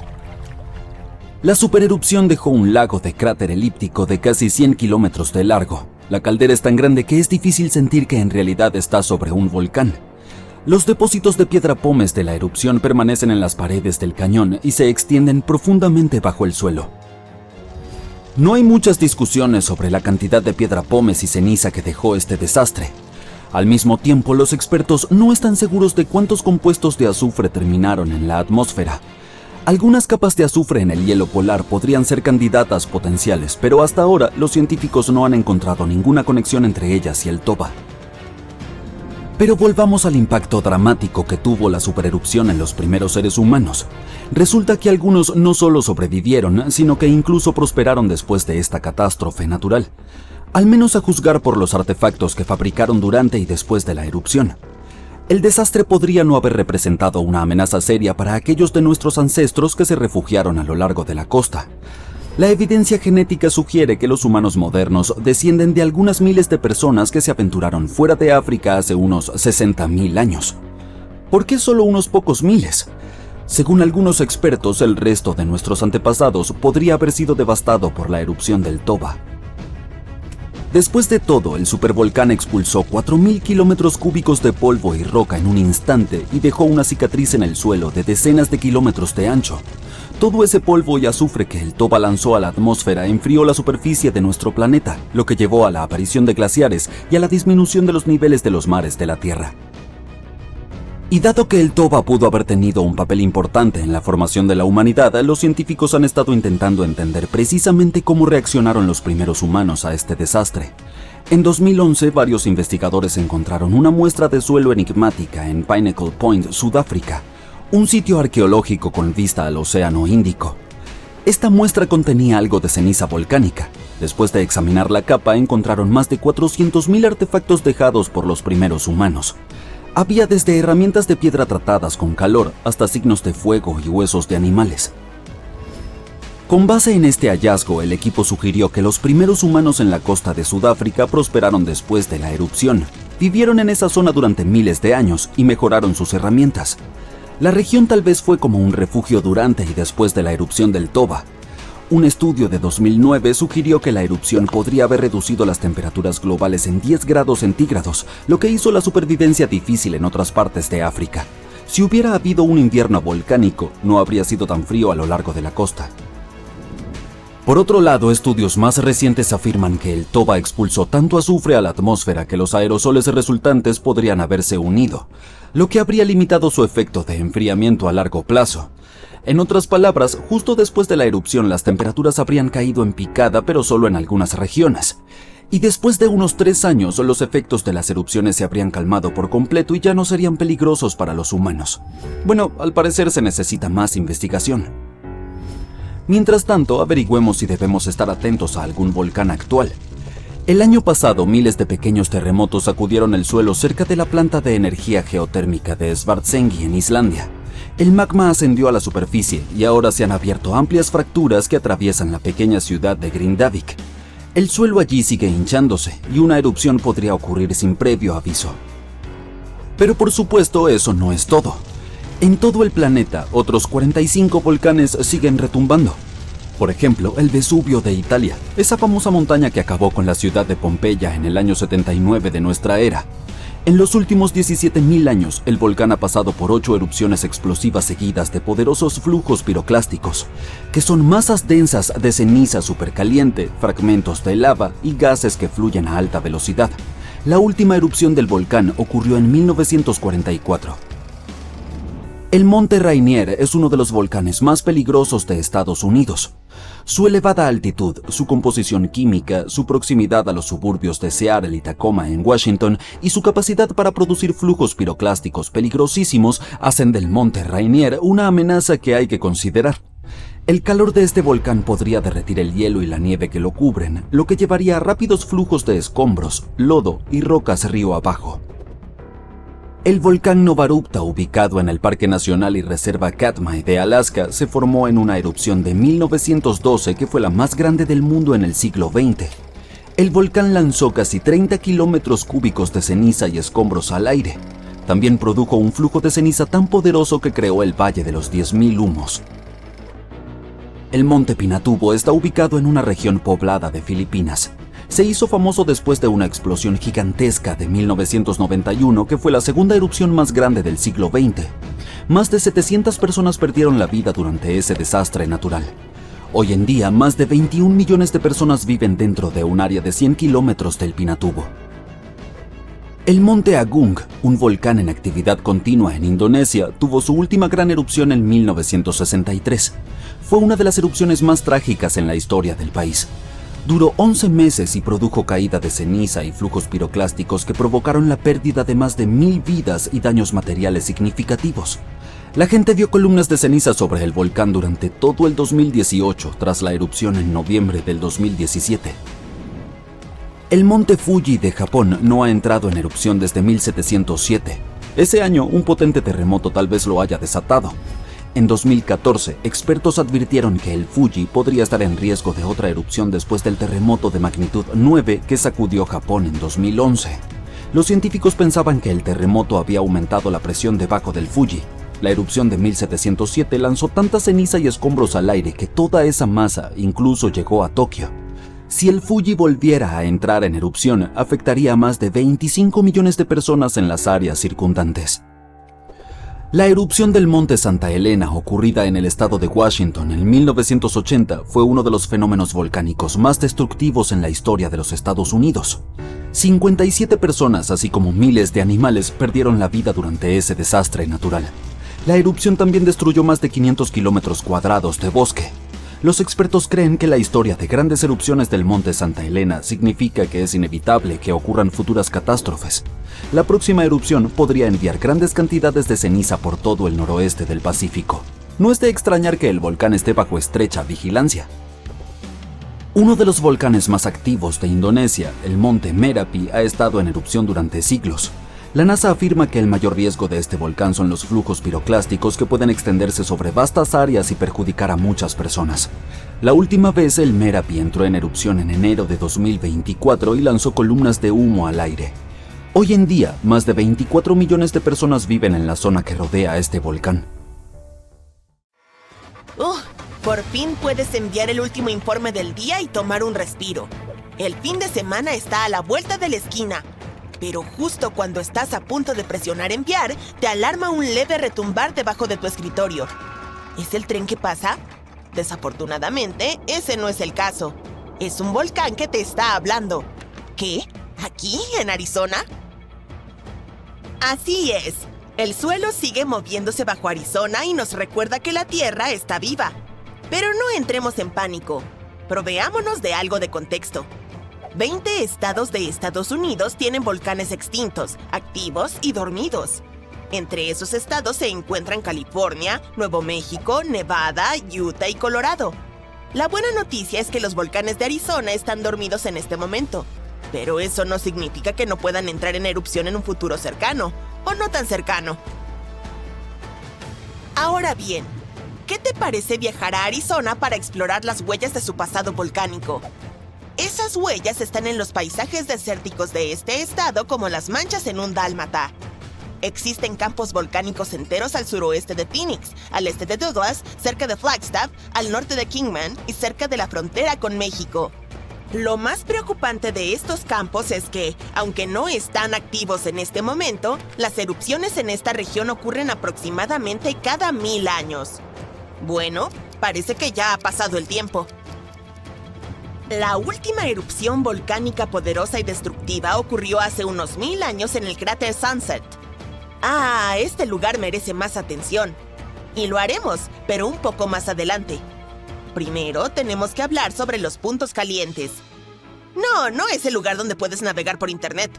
La supererupción dejó un lago de cráter elíptico de casi 100 kilómetros de largo. La caldera es tan grande que es difícil sentir que en realidad está sobre un volcán. Los depósitos de piedra pómez de la erupción permanecen en las paredes del cañón y se extienden profundamente bajo el suelo. No hay muchas discusiones sobre la cantidad de piedra pómez y ceniza que dejó este desastre. Al mismo tiempo, los expertos no están seguros de cuántos compuestos de azufre terminaron en la atmósfera. Algunas capas de azufre en el hielo polar podrían ser candidatas potenciales, pero hasta ahora los científicos no han encontrado ninguna conexión entre ellas y el Toba. Pero volvamos al impacto dramático que tuvo la supererupción en los primeros seres humanos. Resulta que algunos no solo sobrevivieron, sino que incluso prosperaron después de esta catástrofe natural, al menos a juzgar por los artefactos que fabricaron durante y después de la erupción. El desastre podría no haber representado una amenaza seria para aquellos de nuestros ancestros que se refugiaron a lo largo de la costa. La evidencia genética sugiere que los humanos modernos descienden de algunas miles de personas que se aventuraron fuera de África hace unos 60.000 años. ¿Por qué solo unos pocos miles? Según algunos expertos, el resto de nuestros antepasados podría haber sido devastado por la erupción del Toba. Después de todo, el supervolcán expulsó 4.000 kilómetros cúbicos de polvo y roca en un instante y dejó una cicatriz en el suelo de decenas de kilómetros de ancho. Todo ese polvo y azufre que el Toba lanzó a la atmósfera enfrió la superficie de nuestro planeta, lo que llevó a la aparición de glaciares y a la disminución de los niveles de los mares de la Tierra. Y dado que el Toba pudo haber tenido un papel importante en la formación de la humanidad, los científicos han estado intentando entender precisamente cómo reaccionaron los primeros humanos a este desastre. En 2011, varios investigadores encontraron una muestra de suelo enigmática en Pinnacle Point, Sudáfrica, un sitio arqueológico con vista al Océano Índico. Esta muestra contenía algo de ceniza volcánica. Después de examinar la capa, encontraron más de 400.000 artefactos dejados por los primeros humanos. Había desde herramientas de piedra tratadas con calor hasta signos de fuego y huesos de animales. Con base en este hallazgo, el equipo sugirió que los primeros humanos en la costa de Sudáfrica prosperaron después de la erupción. Vivieron en esa zona durante miles de años y mejoraron sus herramientas. La región tal vez fue como un refugio durante y después de la erupción del Toba. Un estudio de 2009 sugirió que la erupción podría haber reducido las temperaturas globales en 10 grados centígrados, lo que hizo la supervivencia difícil en otras partes de África. Si hubiera habido un invierno volcánico, no habría sido tan frío a lo largo de la costa. Por otro lado, estudios más recientes afirman que el Toba expulsó tanto azufre a la atmósfera que los aerosoles resultantes podrían haberse unido, lo que habría limitado su efecto de enfriamiento a largo plazo. En otras palabras, justo después de la erupción las temperaturas habrían caído en picada, pero solo en algunas regiones. Y después de unos 3 años, los efectos de las erupciones se habrían calmado por completo y ya no serían peligrosos para los humanos. Bueno, al parecer se necesita más investigación. Mientras tanto, averigüemos si debemos estar atentos a algún volcán actual. El año pasado, miles de pequeños terremotos sacudieron el suelo cerca de la planta de energía geotérmica de Svartsengi en Islandia. El magma ascendió a la superficie y ahora se han abierto amplias fracturas que atraviesan la pequeña ciudad de Grindavik. El suelo allí sigue hinchándose y una erupción podría ocurrir sin previo aviso. Pero por supuesto, eso no es todo. En todo el planeta, otros 45 volcanes siguen retumbando. Por ejemplo, el Vesubio de Italia, esa famosa montaña que acabó con la ciudad de Pompeya en el año 79 de nuestra era. En los últimos 17.000 años, el volcán ha pasado por 8 erupciones explosivas seguidas de poderosos flujos piroclásticos, que son masas densas de ceniza supercaliente, fragmentos de lava y gases que fluyen a alta velocidad. La última erupción del volcán ocurrió en 1944. El Monte Rainier es uno de los volcanes más peligrosos de Estados Unidos. Su elevada altitud, su composición química, su proximidad a los suburbios de Seattle y Tacoma en Washington y su capacidad para producir flujos piroclásticos peligrosísimos hacen del Monte Rainier una amenaza que hay que considerar. El calor de este volcán podría derretir el hielo y la nieve que lo cubren, lo que llevaría a rápidos flujos de escombros, lodo y rocas río abajo. El volcán Novarupta, ubicado en el Parque Nacional y Reserva Katmai de Alaska, se formó en una erupción de 1912 que fue la más grande del mundo en el siglo XX. El volcán lanzó casi 30 kilómetros cúbicos de ceniza y escombros al aire. También produjo un flujo de ceniza tan poderoso que creó el Valle de los 10.000 Humos. El Monte Pinatubo está ubicado en una región poblada de Filipinas. Se hizo famoso después de una explosión gigantesca de 1991 que fue la segunda erupción más grande del siglo XX. Más de 700 personas perdieron la vida durante ese desastre natural. Hoy en día, más de 21 millones de personas viven dentro de un área de 100 kilómetros del Pinatubo. El Monte Agung, un volcán en actividad continua en Indonesia, tuvo su última gran erupción en 1963. Fue una de las erupciones más trágicas en la historia del país. Duró 11 meses y produjo caída de ceniza y flujos piroclásticos que provocaron la pérdida de más de 1.000 vidas y daños materiales significativos. La gente vio columnas de ceniza sobre el volcán durante todo el 2018, tras la erupción en noviembre del 2017. El monte Fuji de Japón no ha entrado en erupción desde 1707. Ese año, un potente terremoto tal vez lo haya desatado. En 2014, expertos advirtieron que el Fuji podría estar en riesgo de otra erupción después del terremoto de magnitud 9 que sacudió Japón en 2011. Los científicos pensaban que el terremoto había aumentado la presión debajo del Fuji. La erupción de 1707 lanzó tanta ceniza y escombros al aire que toda esa masa incluso llegó a Tokio. Si el Fuji volviera a entrar en erupción, afectaría a más de 25 millones de personas en las áreas circundantes. La erupción del monte Santa Elena, ocurrida en el estado de Washington en 1980, fue uno de los fenómenos volcánicos más destructivos en la historia de los Estados Unidos. 57 personas, así como miles de animales, perdieron la vida durante ese desastre natural. La erupción también destruyó más de 500 kilómetros cuadrados de bosque. Los expertos creen que la historia de grandes erupciones del monte Santa Elena significa que es inevitable que ocurran futuras catástrofes. La próxima erupción podría enviar grandes cantidades de ceniza por todo el noroeste del Pacífico. No es de extrañar que el volcán esté bajo estrecha vigilancia. Uno de los volcanes más activos de Indonesia, el monte Merapi, ha estado en erupción durante siglos. La NASA afirma que el mayor riesgo de este volcán son los flujos piroclásticos que pueden extenderse sobre vastas áreas y perjudicar a muchas personas. La última vez el Merapi entró en erupción en enero de 2024 y lanzó columnas de humo al aire. Hoy en día, más de 24 millones de personas viven en la zona que rodea este volcán. Por fin puedes enviar el último informe del día y tomar un respiro. El fin de semana está a la vuelta de la esquina. Pero justo cuando estás a punto de presionar enviar, te alarma un leve retumbar debajo de tu escritorio. ¿Es el tren que pasa? Desafortunadamente, ese no es el caso. Es un volcán que te está hablando. ¿Qué? ¿Aquí, en Arizona? Así es. El suelo sigue moviéndose bajo Arizona y nos recuerda que la Tierra está viva. Pero no entremos en pánico. Proveámonos de algo de contexto. 20 estados de Estados Unidos tienen volcanes extintos, activos y dormidos. Entre esos estados se encuentran California, Nuevo México, Nevada, Utah y Colorado. La buena noticia es que los volcanes de Arizona están dormidos en este momento. Pero eso no significa que no puedan entrar en erupción en un futuro cercano, o no tan cercano. Ahora bien, ¿qué te parece viajar a Arizona para explorar las huellas de su pasado volcánico? Esas huellas están en los paisajes desérticos de este estado como las manchas en un dálmata. Existen campos volcánicos enteros al suroeste de Phoenix, al este de Douglas, cerca de Flagstaff, al norte de Kingman y cerca de la frontera con México. Lo más preocupante de estos campos es que, aunque no están activos en este momento, las erupciones en esta región ocurren aproximadamente cada 1000 años. Bueno, parece que ya ha pasado el tiempo. La última erupción volcánica poderosa y destructiva ocurrió hace unos 1000 años en el cráter Sunset. Este lugar merece más atención. Y lo haremos, pero un poco más adelante. Primero, tenemos que hablar sobre los puntos calientes. No es el lugar donde puedes navegar por internet.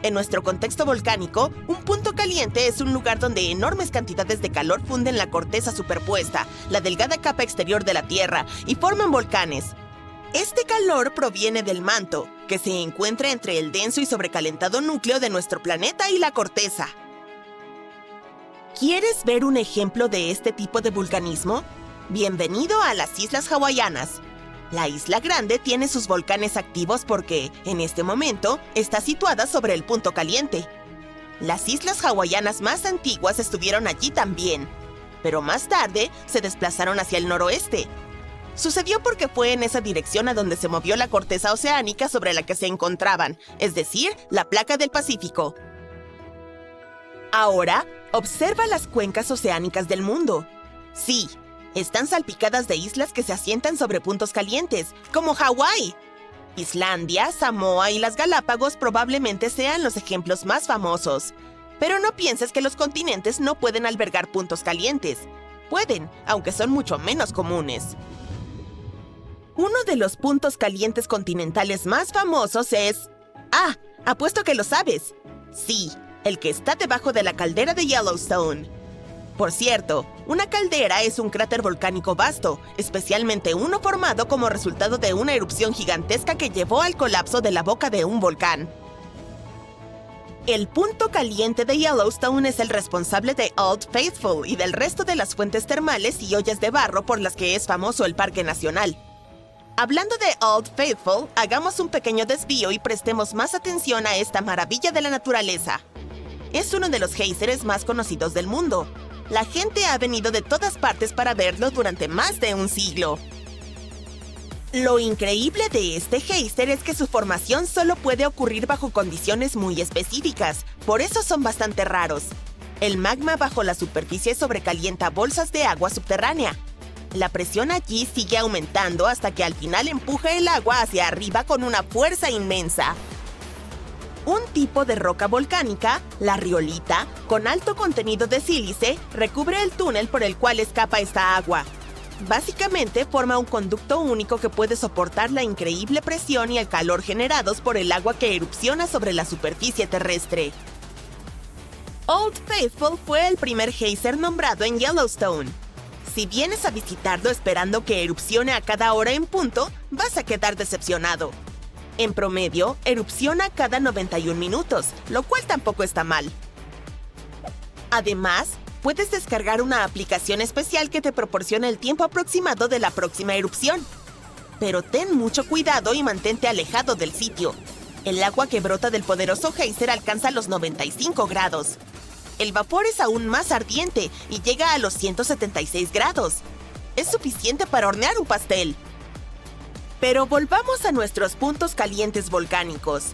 En nuestro contexto volcánico, un punto caliente es un lugar donde enormes cantidades de calor funden la corteza superpuesta, la delgada capa exterior de la Tierra, y forman volcanes. Este calor proviene del manto, que se encuentra entre el denso y sobrecalentado núcleo de nuestro planeta y la corteza. ¿Quieres ver un ejemplo de este tipo de vulcanismo? Bienvenido a las Islas Hawaianas. La Isla Grande tiene sus volcanes activos porque, en este momento, está situada sobre el punto caliente. Las Islas Hawaianas más antiguas estuvieron allí también, pero más tarde se desplazaron hacia el noroeste. Sucedió porque fue en esa dirección a donde se movió la corteza oceánica sobre la que se encontraban, es decir, la placa del Pacífico. Ahora, observa las cuencas oceánicas del mundo. Sí, están salpicadas de islas que se asientan sobre puntos calientes, como Hawái. Islandia, Samoa y las Galápagos probablemente sean los ejemplos más famosos. Pero no pienses que los continentes no pueden albergar puntos calientes. Pueden, aunque son mucho menos comunes. Uno de los puntos calientes continentales más famosos es... apuesto que lo sabes. Sí, el que está debajo de la caldera de Yellowstone. Por cierto, una caldera es un cráter volcánico vasto, especialmente uno formado como resultado de una erupción gigantesca que llevó al colapso de la boca de un volcán. El punto caliente de Yellowstone es el responsable de Old Faithful y del resto de las fuentes termales y ollas de barro por las que es famoso el Parque Nacional. Hablando de Old Faithful, hagamos un pequeño desvío y prestemos más atención a esta maravilla de la naturaleza. Es uno de los géiseres más conocidos del mundo. La gente ha venido de todas partes para verlo durante más de un siglo. Lo increíble de este géiser es que su formación solo puede ocurrir bajo condiciones muy específicas, por eso son bastante raros. El magma bajo la superficie sobrecalienta bolsas de agua subterránea. La presión allí sigue aumentando hasta que al final empuja el agua hacia arriba con una fuerza inmensa. Un tipo de roca volcánica, la riolita, con alto contenido de sílice, recubre el túnel por el cual escapa esta agua. Básicamente forma un conducto único que puede soportar la increíble presión y el calor generados por el agua que erupciona sobre la superficie terrestre. Old Faithful fue el primer geyser nombrado en Yellowstone. Si vienes a visitarlo esperando que erupcione a cada hora en punto, vas a quedar decepcionado. En promedio, erupciona cada 91 minutos, lo cual tampoco está mal. Además, puedes descargar una aplicación especial que te proporciona el tiempo aproximado de la próxima erupción. Pero ten mucho cuidado y mantente alejado del sitio. El agua que brota del poderoso geyser alcanza los 95 grados. El vapor es aún más ardiente y llega a los 176 grados. Es suficiente para hornear un pastel. Pero volvamos a nuestros puntos calientes volcánicos.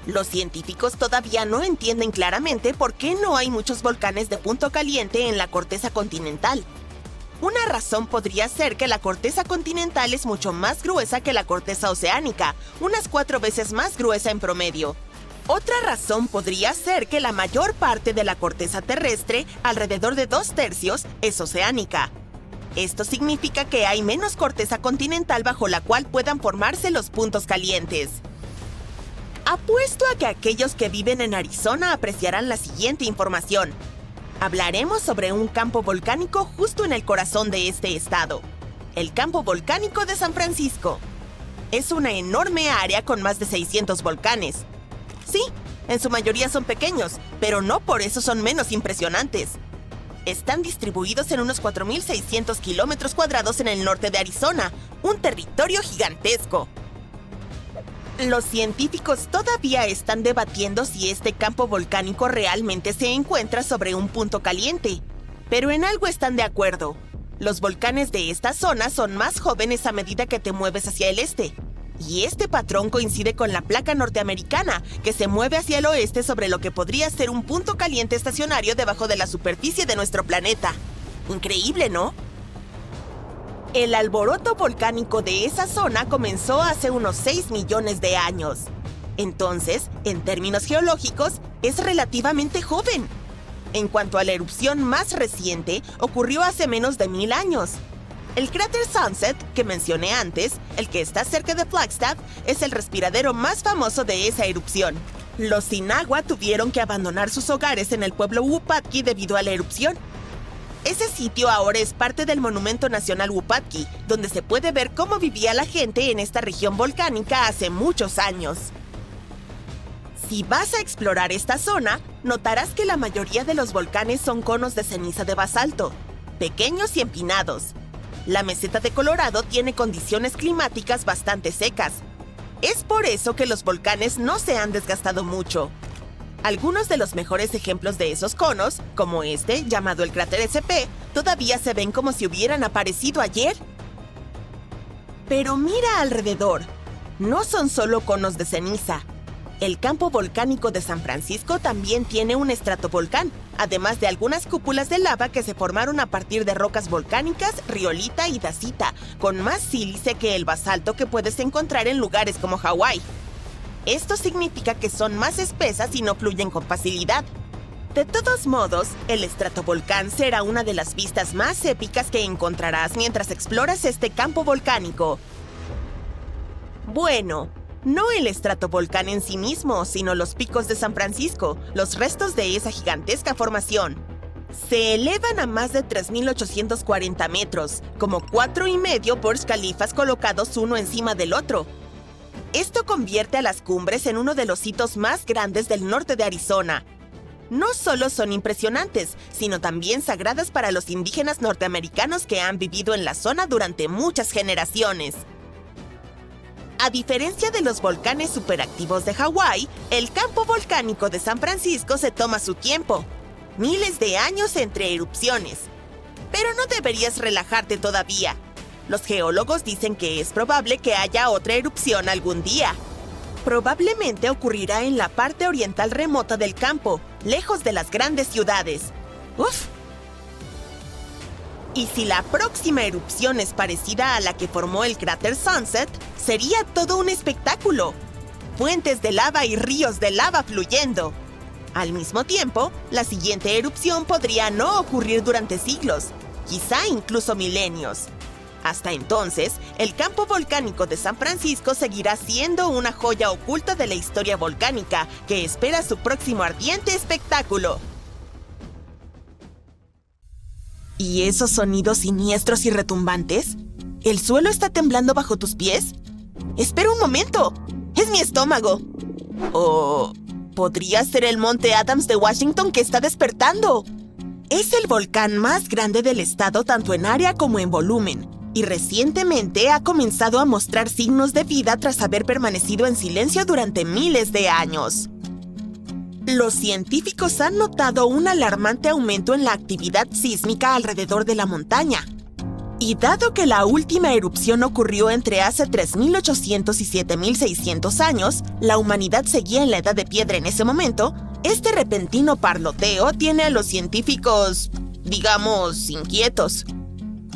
Los científicos todavía no entienden claramente por qué no hay muchos volcanes de punto caliente en la corteza continental. Una razón podría ser que la corteza continental es mucho más gruesa que la corteza oceánica, unas 4 veces más gruesa en promedio. Otra razón podría ser que la mayor parte de la corteza terrestre, alrededor de 2/3, es oceánica. Esto significa que hay menos corteza continental bajo la cual puedan formarse los puntos calientes. Apuesto a que aquellos que viven en Arizona apreciarán la siguiente información. Hablaremos sobre un campo volcánico justo en el corazón de este estado, el campo volcánico de San Francisco. Es una enorme área con más de 600 volcanes. Sí, en su mayoría son pequeños, pero no por eso son menos impresionantes. Están distribuidos en unos 4.600 kilómetros cuadrados en el norte de Arizona, un territorio gigantesco. Los científicos todavía están debatiendo si este campo volcánico realmente se encuentra sobre un punto caliente, pero en algo están de acuerdo. Los volcanes de esta zona son más jóvenes a medida que te mueves hacia el este, y este patrón coincide con la placa norteamericana, que se mueve hacia el oeste sobre lo que podría ser un punto caliente estacionario debajo de la superficie de nuestro planeta. Increíble, ¿no? El alboroto volcánico de esa zona comenzó hace unos 6 millones de años. Entonces, en términos geológicos, es relativamente joven. En cuanto a la erupción más reciente, ocurrió hace menos de 1000 años. El cráter Sunset, que mencioné antes, el que está cerca de Flagstaff, es el respiradero más famoso de esa erupción. Los sin agua tuvieron que abandonar sus hogares en el pueblo Wupatki debido a la erupción. Ese sitio ahora es parte del Monumento Nacional Wupatki, donde se puede ver cómo vivía la gente en esta región volcánica hace muchos años. Si vas a explorar esta zona, notarás que la mayoría de los volcanes son conos de ceniza de basalto, pequeños y empinados. La meseta de Colorado tiene condiciones climáticas bastante secas. Es por eso que los volcanes no se han desgastado mucho. Algunos de los mejores ejemplos de esos conos, como este, llamado el cráter SP, todavía se ven como si hubieran aparecido ayer. Pero mira alrededor. No son solo conos de ceniza. El campo volcánico de San Francisco también tiene un estratovolcán, además de algunas cúpulas de lava que se formaron a partir de rocas volcánicas, riolita y dacita, con más sílice que el basalto que puedes encontrar en lugares como Hawái. Esto significa que son más espesas y no fluyen con facilidad. De todos modos, el estratovolcán será una de las vistas más épicas que encontrarás mientras exploras este campo volcánico. Bueno, no el estratovolcán en sí mismo, sino los picos de San Francisco, los restos de esa gigantesca formación. Se elevan a más de 3.840 metros, como 4,5 Burj Khalifas colocados uno encima del otro. Esto convierte a las cumbres en uno de los hitos más grandes del norte de Arizona. No solo son impresionantes, sino también sagradas para los indígenas norteamericanos que han vivido en la zona durante muchas generaciones. A diferencia de los volcanes superactivos de Hawái, el campo volcánico de San Francisco se toma su tiempo. Miles de años entre erupciones. Pero no deberías relajarte todavía. Los geólogos dicen que es probable que haya otra erupción algún día. Probablemente ocurrirá en la parte oriental remota del campo, lejos de las grandes ciudades. ¡Uf! Y si la próxima erupción es parecida a la que formó el cráter Sunset, sería todo un espectáculo. Fuentes de lava y ríos de lava fluyendo. Al mismo tiempo, la siguiente erupción podría no ocurrir durante siglos, quizá incluso milenios. Hasta entonces, el campo volcánico de San Francisco seguirá siendo una joya oculta de la historia volcánica que espera su próximo ardiente espectáculo. ¿Y esos sonidos siniestros y retumbantes? ¿El suelo está temblando bajo tus pies? ¡Espera un momento! ¡Es mi estómago! ¿O podría ser el Monte Adams de Washington que está despertando? Es el volcán más grande del estado tanto en área como en volumen, y recientemente ha comenzado a mostrar signos de vida tras haber permanecido en silencio durante miles de años. Los científicos han notado un alarmante aumento en la actividad sísmica alrededor de la montaña. Y dado que la última erupción ocurrió entre hace 3.800 y 7.600 años, la humanidad seguía en la edad de piedra en ese momento, este repentino parloteo tiene a los científicos, digamos, inquietos.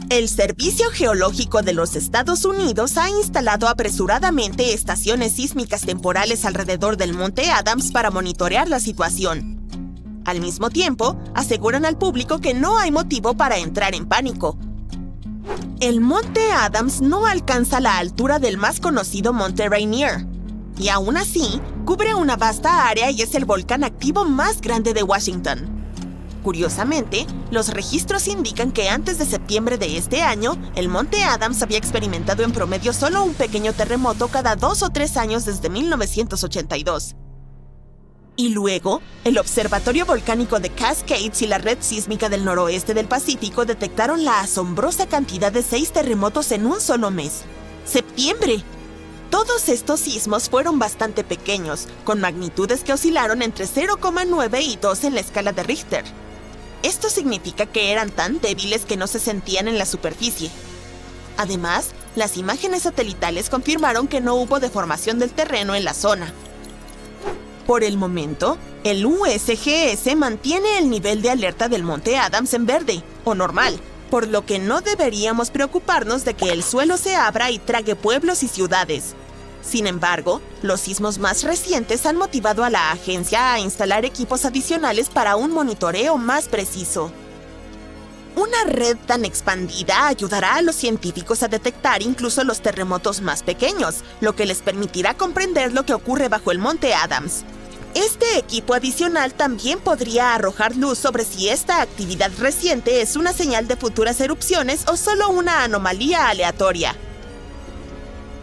El Servicio Geológico de los Estados Unidos ha instalado apresuradamente estaciones sísmicas temporales alrededor del Monte Adams para monitorear la situación. Al mismo tiempo, aseguran al público que no hay motivo para entrar en pánico. El Monte Adams no alcanza la altura del más conocido Monte Rainier, y aún así, cubre una vasta área y es el volcán activo más grande de Washington. Curiosamente, los registros indican que antes de septiembre de este año, el Monte Adams había experimentado en promedio solo un pequeño terremoto cada 2 o 3 años desde 1982. Y luego, el Observatorio Volcánico de Cascades y la Red Sísmica del Noroeste del Pacífico detectaron la asombrosa cantidad de 6 terremotos en un solo mes. ¡Septiembre! Todos estos sismos fueron bastante pequeños, con magnitudes que oscilaron entre 0,9 y 2 en la escala de Richter. Esto significa que eran tan débiles que no se sentían en la superficie. Además, las imágenes satelitales confirmaron que no hubo deformación del terreno en la zona. Por el momento, el USGS mantiene el nivel de alerta del Monte Adams en verde, o normal, por lo que no deberíamos preocuparnos de que el suelo se abra y trague pueblos y ciudades. Sin embargo, los sismos más recientes han motivado a la agencia a instalar equipos adicionales para un monitoreo más preciso. Una red tan expandida ayudará a los científicos a detectar incluso los terremotos más pequeños, lo que les permitirá comprender lo que ocurre bajo el Monte Adams. Este equipo adicional también podría arrojar luz sobre si esta actividad reciente es una señal de futuras erupciones o solo una anomalía aleatoria.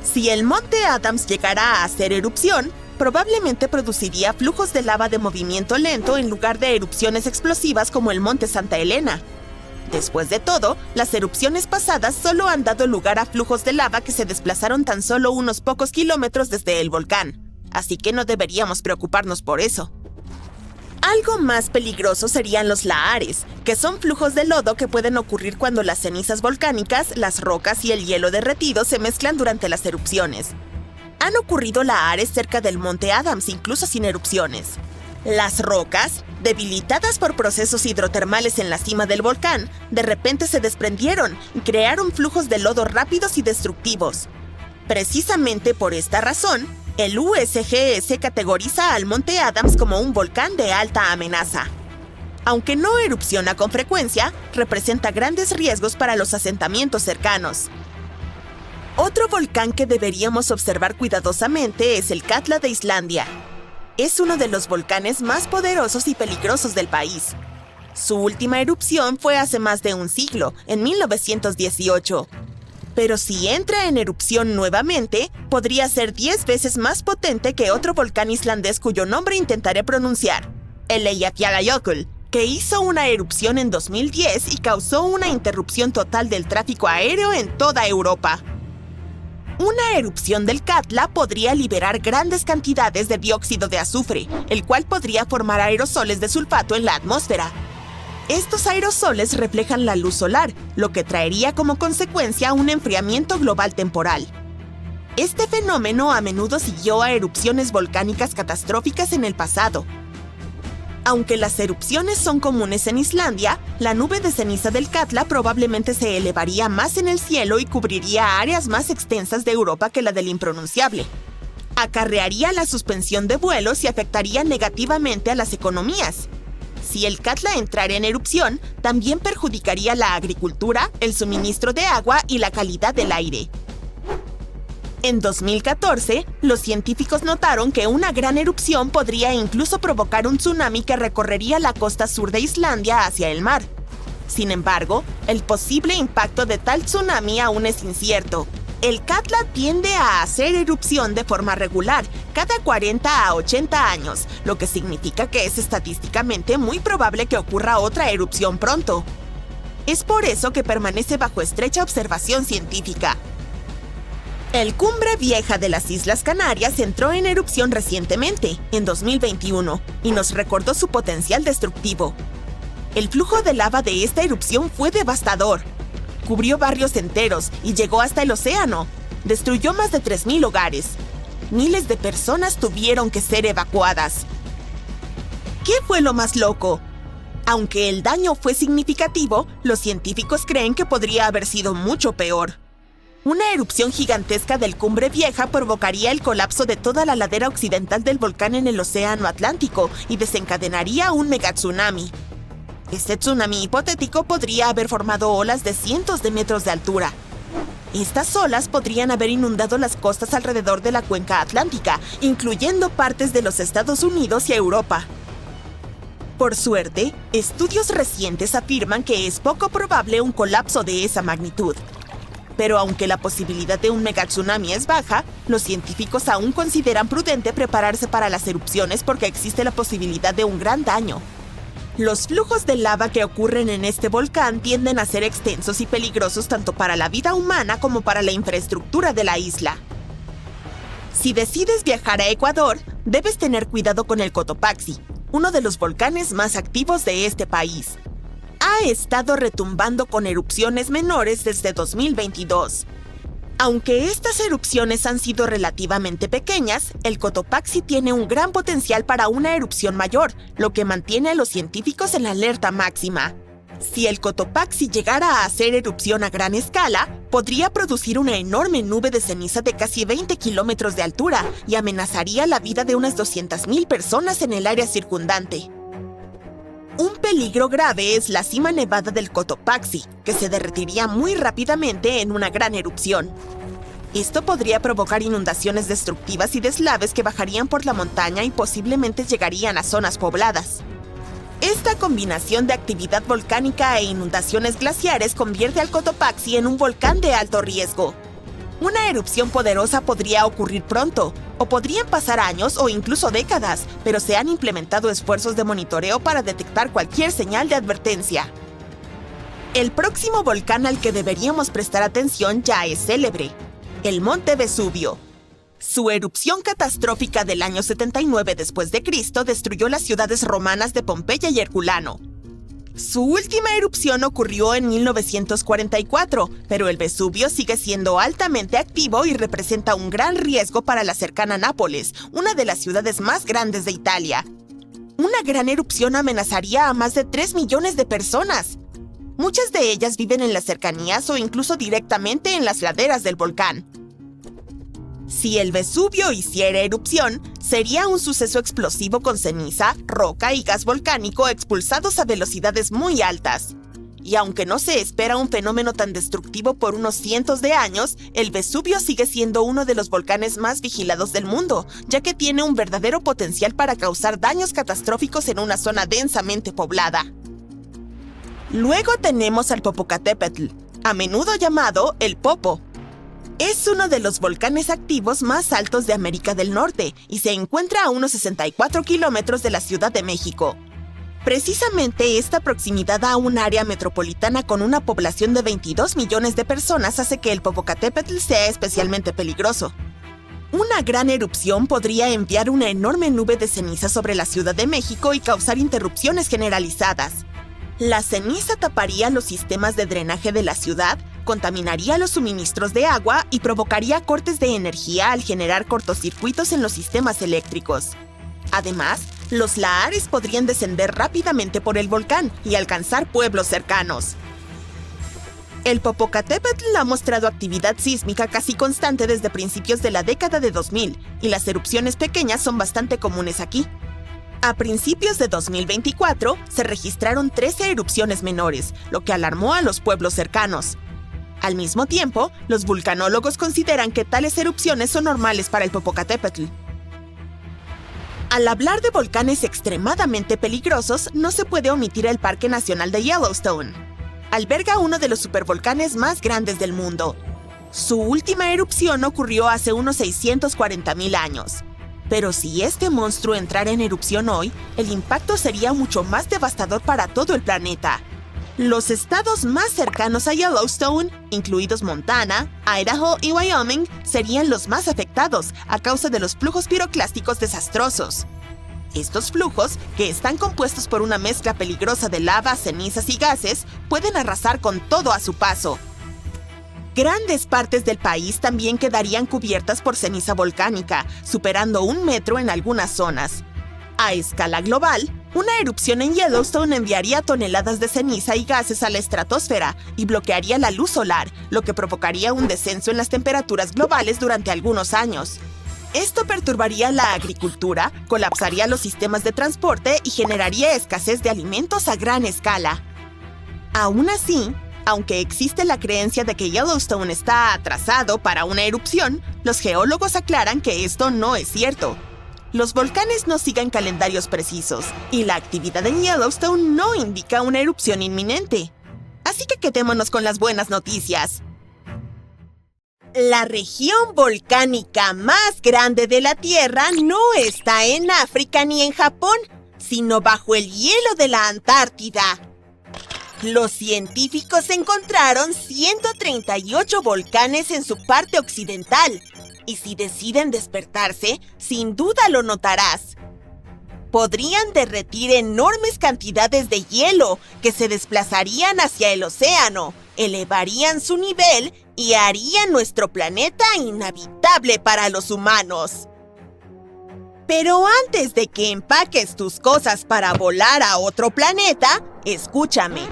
Si el Monte Adams llegara a hacer erupción, probablemente produciría flujos de lava de movimiento lento en lugar de erupciones explosivas como el Monte Santa Elena. Después de todo, las erupciones pasadas solo han dado lugar a flujos de lava que se desplazaron tan solo unos pocos kilómetros desde el volcán, así que no deberíamos preocuparnos por eso. Algo más peligroso serían los lahares, que son flujos de lodo que pueden ocurrir cuando las cenizas volcánicas, las rocas y el hielo derretido se mezclan durante las erupciones. Han ocurrido lahares cerca del Monte Adams, incluso sin erupciones. Las rocas, debilitadas por procesos hidrotermales en la cima del volcán, de repente se desprendieron y crearon flujos de lodo rápidos y destructivos. Precisamente por esta razón, el USGS categoriza al Monte Adams como un volcán de alta amenaza. Aunque no erupciona con frecuencia, representa grandes riesgos para los asentamientos cercanos. Otro volcán que deberíamos observar cuidadosamente es el Katla de Islandia. Es uno de los volcanes más poderosos y peligrosos del país. Su última erupción fue hace más de un siglo, en 1918. Pero si entra en erupción nuevamente, podría ser 10 veces más potente que otro volcán islandés cuyo nombre intentaré pronunciar, el Eyjafjallajökull, que hizo una erupción en 2010 y causó una interrupción total del tráfico aéreo en toda Europa. Una erupción del Katla podría liberar grandes cantidades de dióxido de azufre, el cual podría formar aerosoles de sulfato en la atmósfera. Estos aerosoles reflejan la luz solar, lo que traería como consecuencia un enfriamiento global temporal. Este fenómeno a menudo siguió a erupciones volcánicas catastróficas en el pasado. Aunque las erupciones son comunes en Islandia, la nube de ceniza del Katla probablemente se elevaría más en el cielo y cubriría áreas más extensas de Europa que la del impronunciable. Acarrearía la suspensión de vuelos y afectaría negativamente a las economías. Si el Katla entrara en erupción, también perjudicaría la agricultura, el suministro de agua y la calidad del aire. En 2014, los científicos notaron que una gran erupción podría incluso provocar un tsunami que recorrería la costa sur de Islandia hacia el mar. Sin embargo, el posible impacto de tal tsunami aún es incierto. El Katla tiende a hacer erupción de forma regular, cada 40 a 80 años, lo que significa que es estadísticamente muy probable que ocurra otra erupción pronto. Es por eso que permanece bajo estrecha observación científica. El Cumbre Vieja de las Islas Canarias entró en erupción recientemente, en 2021, y nos recordó su potencial destructivo. El flujo de lava de esta erupción fue devastador. Cubrió barrios enteros y llegó hasta el océano. Destruyó más de 3,000 hogares. Miles de personas tuvieron que ser evacuadas. ¿Qué fue lo más loco? Aunque el daño fue significativo, los científicos creen que podría haber sido mucho peor. Una erupción gigantesca del Cumbre Vieja provocaría el colapso de toda la ladera occidental del volcán en el Océano Atlántico y desencadenaría un megatsunami. Este tsunami hipotético podría haber formado olas de cientos de metros de altura. Estas olas podrían haber inundado las costas alrededor de la cuenca atlántica, incluyendo partes de los Estados Unidos y Europa. Por suerte, estudios recientes afirman que es poco probable un colapso de esa magnitud. Pero aunque la posibilidad de un megatsunami es baja, los científicos aún consideran prudente prepararse para las erupciones porque existe la posibilidad de un gran daño. Los flujos de lava que ocurren en este volcán tienden a ser extensos y peligrosos tanto para la vida humana como para la infraestructura de la isla. Si decides viajar a Ecuador, debes tener cuidado con el Cotopaxi, uno de los volcanes más activos de este país. Ha estado retumbando con erupciones menores desde 2022. Aunque estas erupciones han sido relativamente pequeñas, el Cotopaxi tiene un gran potencial para una erupción mayor, lo que mantiene a los científicos en la alerta máxima. Si el Cotopaxi llegara a hacer erupción a gran escala, podría producir una enorme nube de ceniza de casi 20 kilómetros de altura y amenazaría la vida de unas 200,000 personas en el área circundante. Un peligro grave es la cima nevada del Cotopaxi, que se derretiría muy rápidamente en una gran erupción. Esto podría provocar inundaciones destructivas y deslaves que bajarían por la montaña y posiblemente llegarían a zonas pobladas. Esta combinación de actividad volcánica e inundaciones glaciares convierte al Cotopaxi en un volcán de alto riesgo. Una erupción poderosa podría ocurrir pronto, o podrían pasar años o incluso décadas, pero se han implementado esfuerzos de monitoreo para detectar cualquier señal de advertencia. El próximo volcán al que deberíamos prestar atención ya es célebre: el Monte Vesubio. Su erupción catastrófica del año 79 después de Cristo destruyó las ciudades romanas de Pompeya y Herculano. Su última erupción ocurrió en 1944, pero el Vesubio sigue siendo altamente activo y representa un gran riesgo para la cercana Nápoles, una de las ciudades más grandes de Italia. Una gran erupción amenazaría a más de 3 millones de personas. Muchas de ellas viven en las cercanías o incluso directamente en las laderas del volcán. Si el Vesubio hiciera erupción, sería un suceso explosivo con ceniza, roca y gas volcánico expulsados a velocidades muy altas. Y aunque no se espera un fenómeno tan destructivo por unos cientos de años, el Vesubio sigue siendo uno de los volcanes más vigilados del mundo, ya que tiene un verdadero potencial para causar daños catastróficos en una zona densamente poblada. Luego tenemos al Popocatépetl, a menudo llamado el Popo. Es uno de los volcanes activos más altos de América del Norte y se encuentra a unos 64 kilómetros de la Ciudad de México. Precisamente esta proximidad a un área metropolitana con una población de 22 millones de personas hace que el Popocatépetl sea especialmente peligroso. Una gran erupción podría enviar una enorme nube de ceniza sobre la Ciudad de México y causar interrupciones generalizadas. La ceniza taparía los sistemas de drenaje de la ciudad, contaminaría los suministros de agua y provocaría cortes de energía al generar cortocircuitos en los sistemas eléctricos. Además, los lahares podrían descender rápidamente por el volcán y alcanzar pueblos cercanos. El Popocatépetl ha mostrado actividad sísmica casi constante desde principios de la década de 2000 y las erupciones pequeñas son bastante comunes aquí. A principios de 2024, se registraron 13 erupciones menores, lo que alarmó a los pueblos cercanos. Al mismo tiempo, los vulcanólogos consideran que tales erupciones son normales para el Popocatépetl. Al hablar de volcanes extremadamente peligrosos, no se puede omitir el Parque Nacional de Yellowstone. Alberga uno de los supervolcanes más grandes del mundo. Su última erupción ocurrió hace unos 640,000 años. Pero si este monstruo entrara en erupción hoy, el impacto sería mucho más devastador para todo el planeta. Los estados más cercanos a Yellowstone, incluidos Montana, Idaho y Wyoming, serían los más afectados a causa de los flujos piroclásticos desastrosos. Estos flujos, que están compuestos por una mezcla peligrosa de lava, cenizas y gases, pueden arrasar con todo a su paso. Grandes partes del país también quedarían cubiertas por ceniza volcánica, superando 1 metro en algunas zonas. A escala global, una erupción en Yellowstone enviaría toneladas de ceniza y gases a la estratosfera y bloquearía la luz solar, lo que provocaría un descenso en las temperaturas globales durante algunos años. Esto perturbaría la agricultura, colapsaría los sistemas de transporte y generaría escasez de alimentos a gran escala. Aún así, aunque existe la creencia de que Yellowstone está atrasado para una erupción, los geólogos aclaran que esto no es cierto. Los volcanes no siguen calendarios precisos, y la actividad en Yellowstone no indica una erupción inminente. Así que quedémonos con las buenas noticias. La región volcánica más grande de la Tierra no está en África ni en Japón, sino bajo el hielo de la Antártida. Los científicos encontraron 138 volcanes en su parte occidental, y si deciden despertarse, sin duda lo notarás. Podrían derretir enormes cantidades de hielo que se desplazarían hacia el océano, elevarían su nivel y harían nuestro planeta inhabitable para los humanos. Pero antes de que empaques tus cosas para volar a otro planeta, escúchame.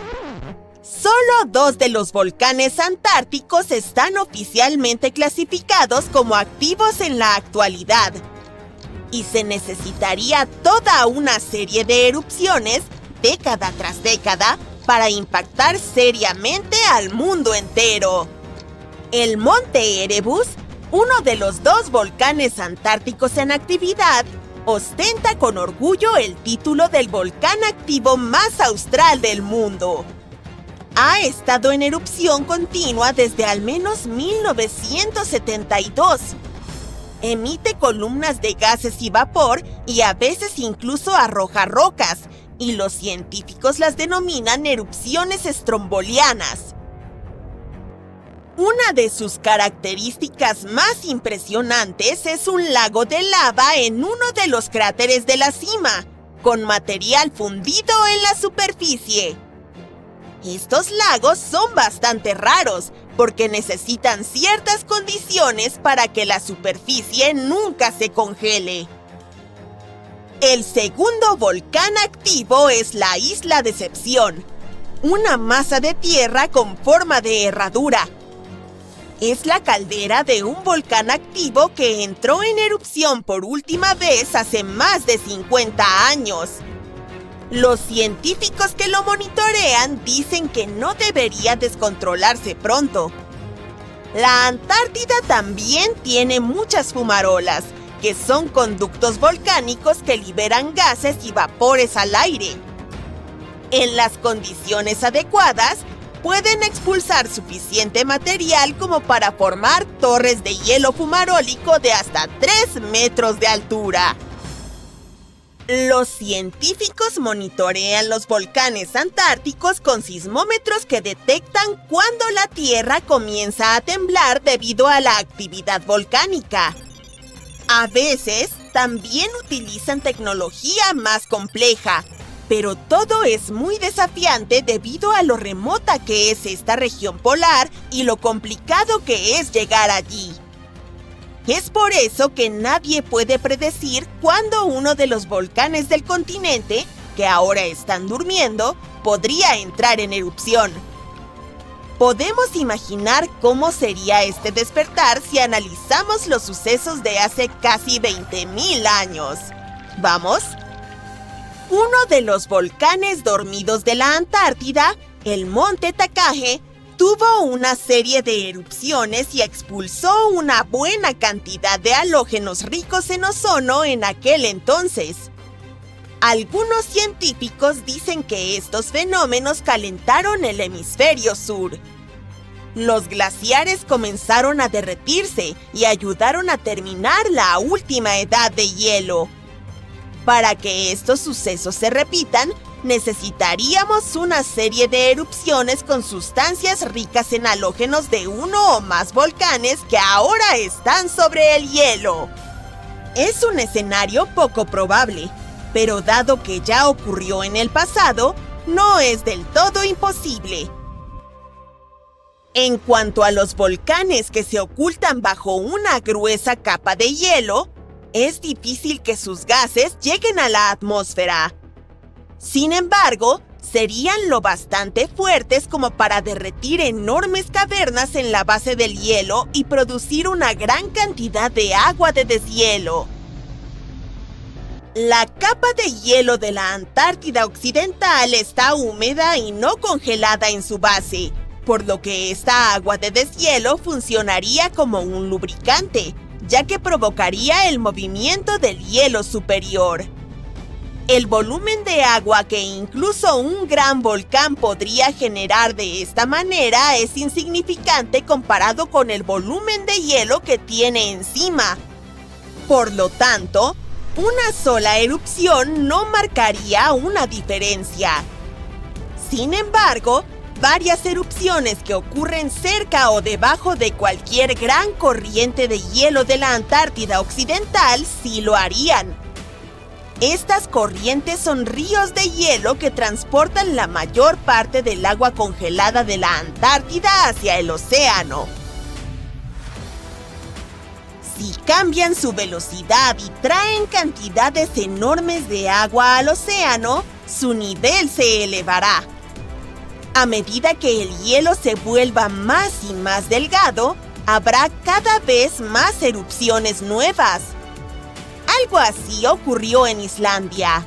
Solo 2 de los volcanes antárticos están oficialmente clasificados como activos en la actualidad. Y se necesitaría toda una serie de erupciones, década tras década, para impactar seriamente al mundo entero. El Monte Erebus, uno de los 2 volcanes antárticos en actividad, ostenta con orgullo el título del volcán activo más austral del mundo. Ha estado en erupción continua desde al menos 1972. Emite columnas de gases y vapor y a veces incluso arroja rocas, y los científicos las denominan erupciones estrombolianas. Una de sus características más impresionantes es un lago de lava en uno de los cráteres de la cima, con material fundido en la superficie. Estos lagos son bastante raros porque necesitan ciertas condiciones para que la superficie nunca se congele. El segundo volcán activo es la Isla Decepción, una masa de tierra con forma de herradura. Es la caldera de un volcán activo que entró en erupción por última vez hace más de 50 años. Los científicos que lo monitorean dicen que no debería descontrolarse pronto. La Antártida también tiene muchas fumarolas, que son conductos volcánicos que liberan gases y vapores al aire. En las condiciones adecuadas, pueden expulsar suficiente material como para formar torres de hielo fumarólico de hasta 3 metros de altura. Los científicos monitorean los volcanes antárticos con sismómetros que detectan cuando la Tierra comienza a temblar debido a la actividad volcánica. A veces, también utilizan tecnología más compleja, pero todo es muy desafiante debido a lo remota que es esta región polar y lo complicado que es llegar allí. Es por eso que nadie puede predecir cuándo uno de los volcanes del continente, que ahora están durmiendo, podría entrar en erupción. Podemos imaginar cómo sería este despertar si analizamos los sucesos de hace casi 20.000 años. ¿Vamos? Uno de los volcanes dormidos de la Antártida, el Monte Takage, tuvo una serie de erupciones y expulsó una buena cantidad de halógenos ricos en ozono en aquel entonces. Algunos científicos dicen que estos fenómenos calentaron el hemisferio sur. Los glaciares comenzaron a derretirse y ayudaron a terminar la última edad de hielo. Para que estos sucesos se repitan, necesitaríamos una serie de erupciones con sustancias ricas en halógenos de uno o más volcanes que ahora están sobre el hielo. Es un escenario poco probable, pero dado que ya ocurrió en el pasado, no es del todo imposible. En cuanto a los volcanes que se ocultan bajo una gruesa capa de hielo, es difícil que sus gases lleguen a la atmósfera. Sin embargo, serían lo bastante fuertes como para derretir enormes cavernas en la base del hielo y producir una gran cantidad de agua de deshielo. La capa de hielo de la Antártida Occidental está húmeda y no congelada en su base, por lo que esta agua de deshielo funcionaría como un lubricante, ya que provocaría el movimiento del hielo superior. El volumen de agua que incluso un gran volcán podría generar de esta manera es insignificante comparado con el volumen de hielo que tiene encima. Por lo tanto, una sola erupción no marcaría una diferencia. Sin embargo, varias erupciones que ocurren cerca o debajo de cualquier gran corriente de hielo de la Antártida Occidental sí lo harían. Estas corrientes son ríos de hielo que transportan la mayor parte del agua congelada de la Antártida hacia el océano. Si cambian su velocidad y traen cantidades enormes de agua al océano, su nivel se elevará. A medida que el hielo se vuelva más y más delgado, habrá cada vez más erupciones nuevas. Algo así ocurrió en Islandia.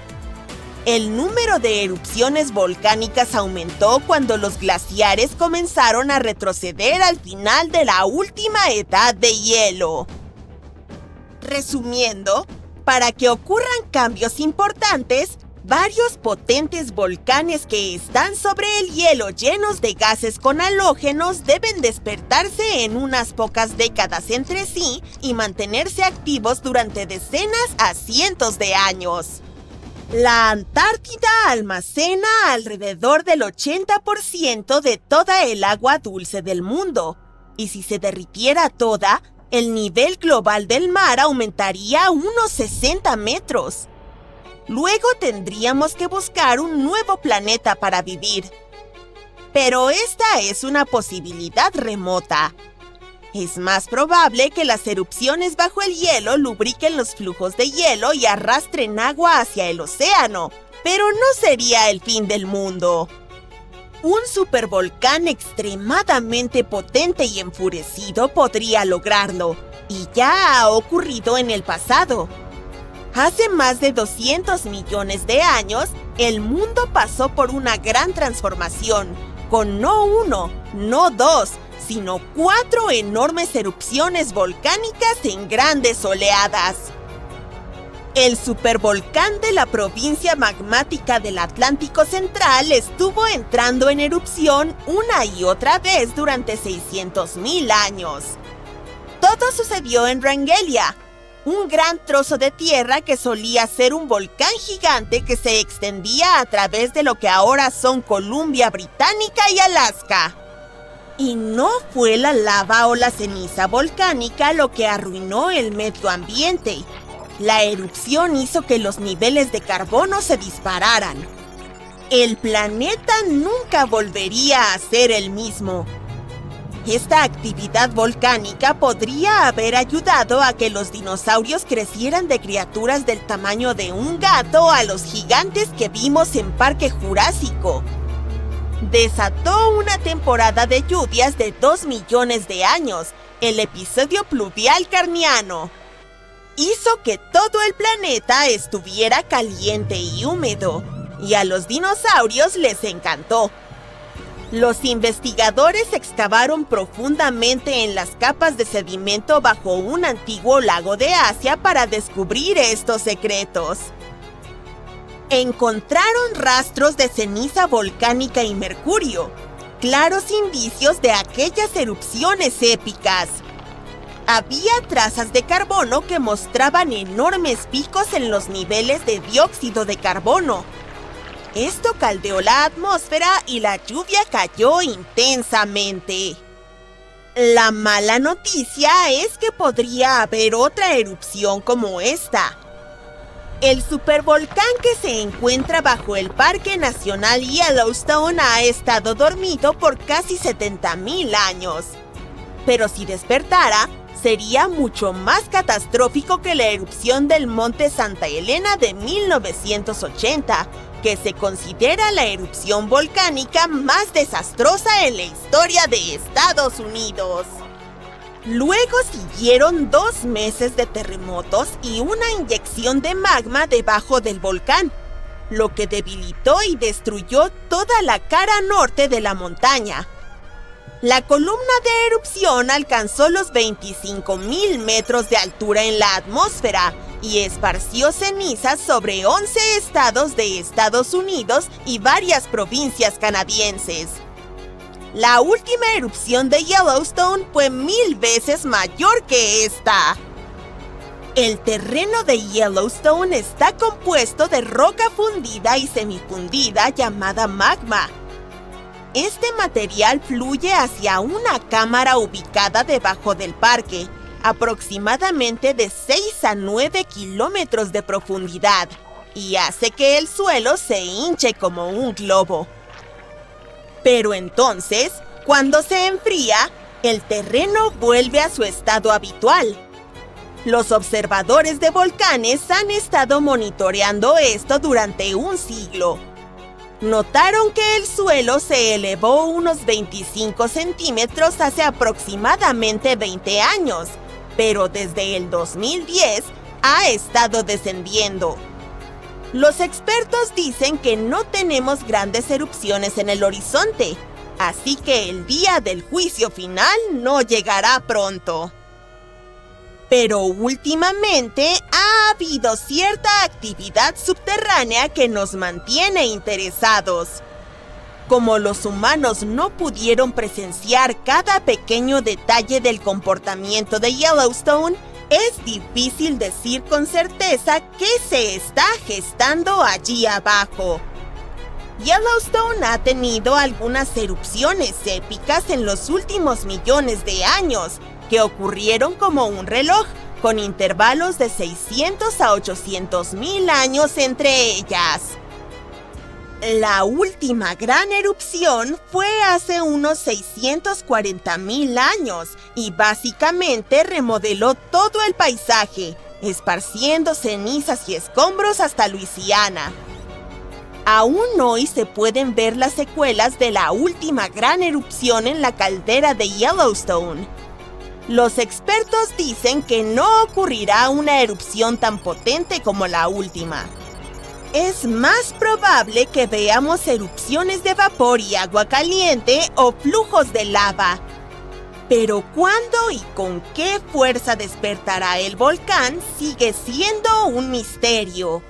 El número de erupciones volcánicas aumentó cuando los glaciares comenzaron a retroceder al final de la última edad de hielo. Resumiendo, para que ocurran cambios importantes, varios potentes volcanes que están sobre el hielo llenos de gases con halógenos deben despertarse en unas pocas décadas entre sí y mantenerse activos durante decenas a cientos de años. La Antártida almacena alrededor del 80% de toda el agua dulce del mundo, y si se derritiera toda, el nivel global del mar aumentaría unos 60 metros. Luego tendríamos que buscar un nuevo planeta para vivir. Pero esta es una posibilidad remota. Es más probable que las erupciones bajo el hielo lubriquen los flujos de hielo y arrastren agua hacia el océano, pero no sería el fin del mundo. Un supervolcán extremadamente potente y enfurecido podría lograrlo, y ya ha ocurrido en el pasado. Hace más de 200 millones de años, el mundo pasó por una gran transformación, con no uno, no dos, sino 4 enormes erupciones volcánicas en grandes oleadas. El supervolcán de la provincia magmática del Atlántico Central estuvo entrando en erupción una y otra vez durante 600.000 años. Todo sucedió en Wrangellia, un gran trozo de tierra que solía ser un volcán gigante que se extendía a través de lo que ahora son Columbia Británica y Alaska. Y no fue la lava o la ceniza volcánica lo que arruinó el medio ambiente. La erupción hizo que los niveles de carbono se dispararan. El planeta nunca volvería a ser el mismo. Esta actividad volcánica podría haber ayudado a que los dinosaurios crecieran de criaturas del tamaño de un gato a los gigantes que vimos en Parque Jurásico. Desató una temporada de lluvias de 2 millones de años, el episodio pluvial carniano. Hizo que todo el planeta estuviera caliente y húmedo, y a los dinosaurios les encantó. Los investigadores excavaron profundamente en las capas de sedimento bajo un antiguo lago de Asia para descubrir estos secretos. Encontraron rastros de ceniza volcánica y mercurio, claros indicios de aquellas erupciones épicas. Había trazas de carbono que mostraban enormes picos en los niveles de dióxido de carbono. Esto caldeó la atmósfera y la lluvia cayó intensamente. La mala noticia es que podría haber otra erupción como esta. El supervolcán que se encuentra bajo el Parque Nacional Yellowstone ha estado dormido por casi 70.000 años. Pero si despertara, sería mucho más catastrófico que la erupción del Monte Santa Elena de 1980, que se considera la erupción volcánica más desastrosa en la historia de Estados Unidos. Luego siguieron 2 meses de terremotos y una inyección de magma debajo del volcán, lo que debilitó y destruyó toda la cara norte de la montaña. La columna de erupción alcanzó los 25.000 metros de altura en la atmósfera y esparció cenizas sobre 11 estados de Estados Unidos y varias provincias canadienses. La última erupción de Yellowstone fue 1000 veces mayor que esta. El terreno de Yellowstone está compuesto de roca fundida y semifundida llamada magma. Este material fluye hacia una cámara ubicada debajo del parque, aproximadamente de 6 a 9 kilómetros de profundidad, y hace que el suelo se hinche como un globo. Pero entonces, cuando se enfría, el terreno vuelve a su estado habitual. Los observadores de volcanes han estado monitoreando esto durante un siglo. Notaron que el suelo se elevó unos 25 centímetros hace aproximadamente 20 años, pero desde el 2010 ha estado descendiendo. Los expertos dicen que no tenemos grandes erupciones en el horizonte, así que el día del juicio final no llegará pronto. Pero últimamente ha habido cierta actividad subterránea que nos mantiene interesados. Como los humanos no pudieron presenciar cada pequeño detalle del comportamiento de Yellowstone, es difícil decir con certeza qué se está gestando allí abajo. Yellowstone ha tenido algunas erupciones épicas en los últimos millones de años, que ocurrieron como un reloj, con intervalos de 600 a 800.000 años entre ellas. La última gran erupción fue hace unos 640.000 años y básicamente remodeló todo el paisaje, esparciendo cenizas y escombros hasta Luisiana. Aún hoy se pueden ver las secuelas de la última gran erupción en la caldera de Yellowstone. Los expertos dicen que no ocurrirá una erupción tan potente como la última. Es más probable que veamos erupciones de vapor y agua caliente o flujos de lava. Pero cuándo y con qué fuerza despertará el volcán sigue siendo un misterio.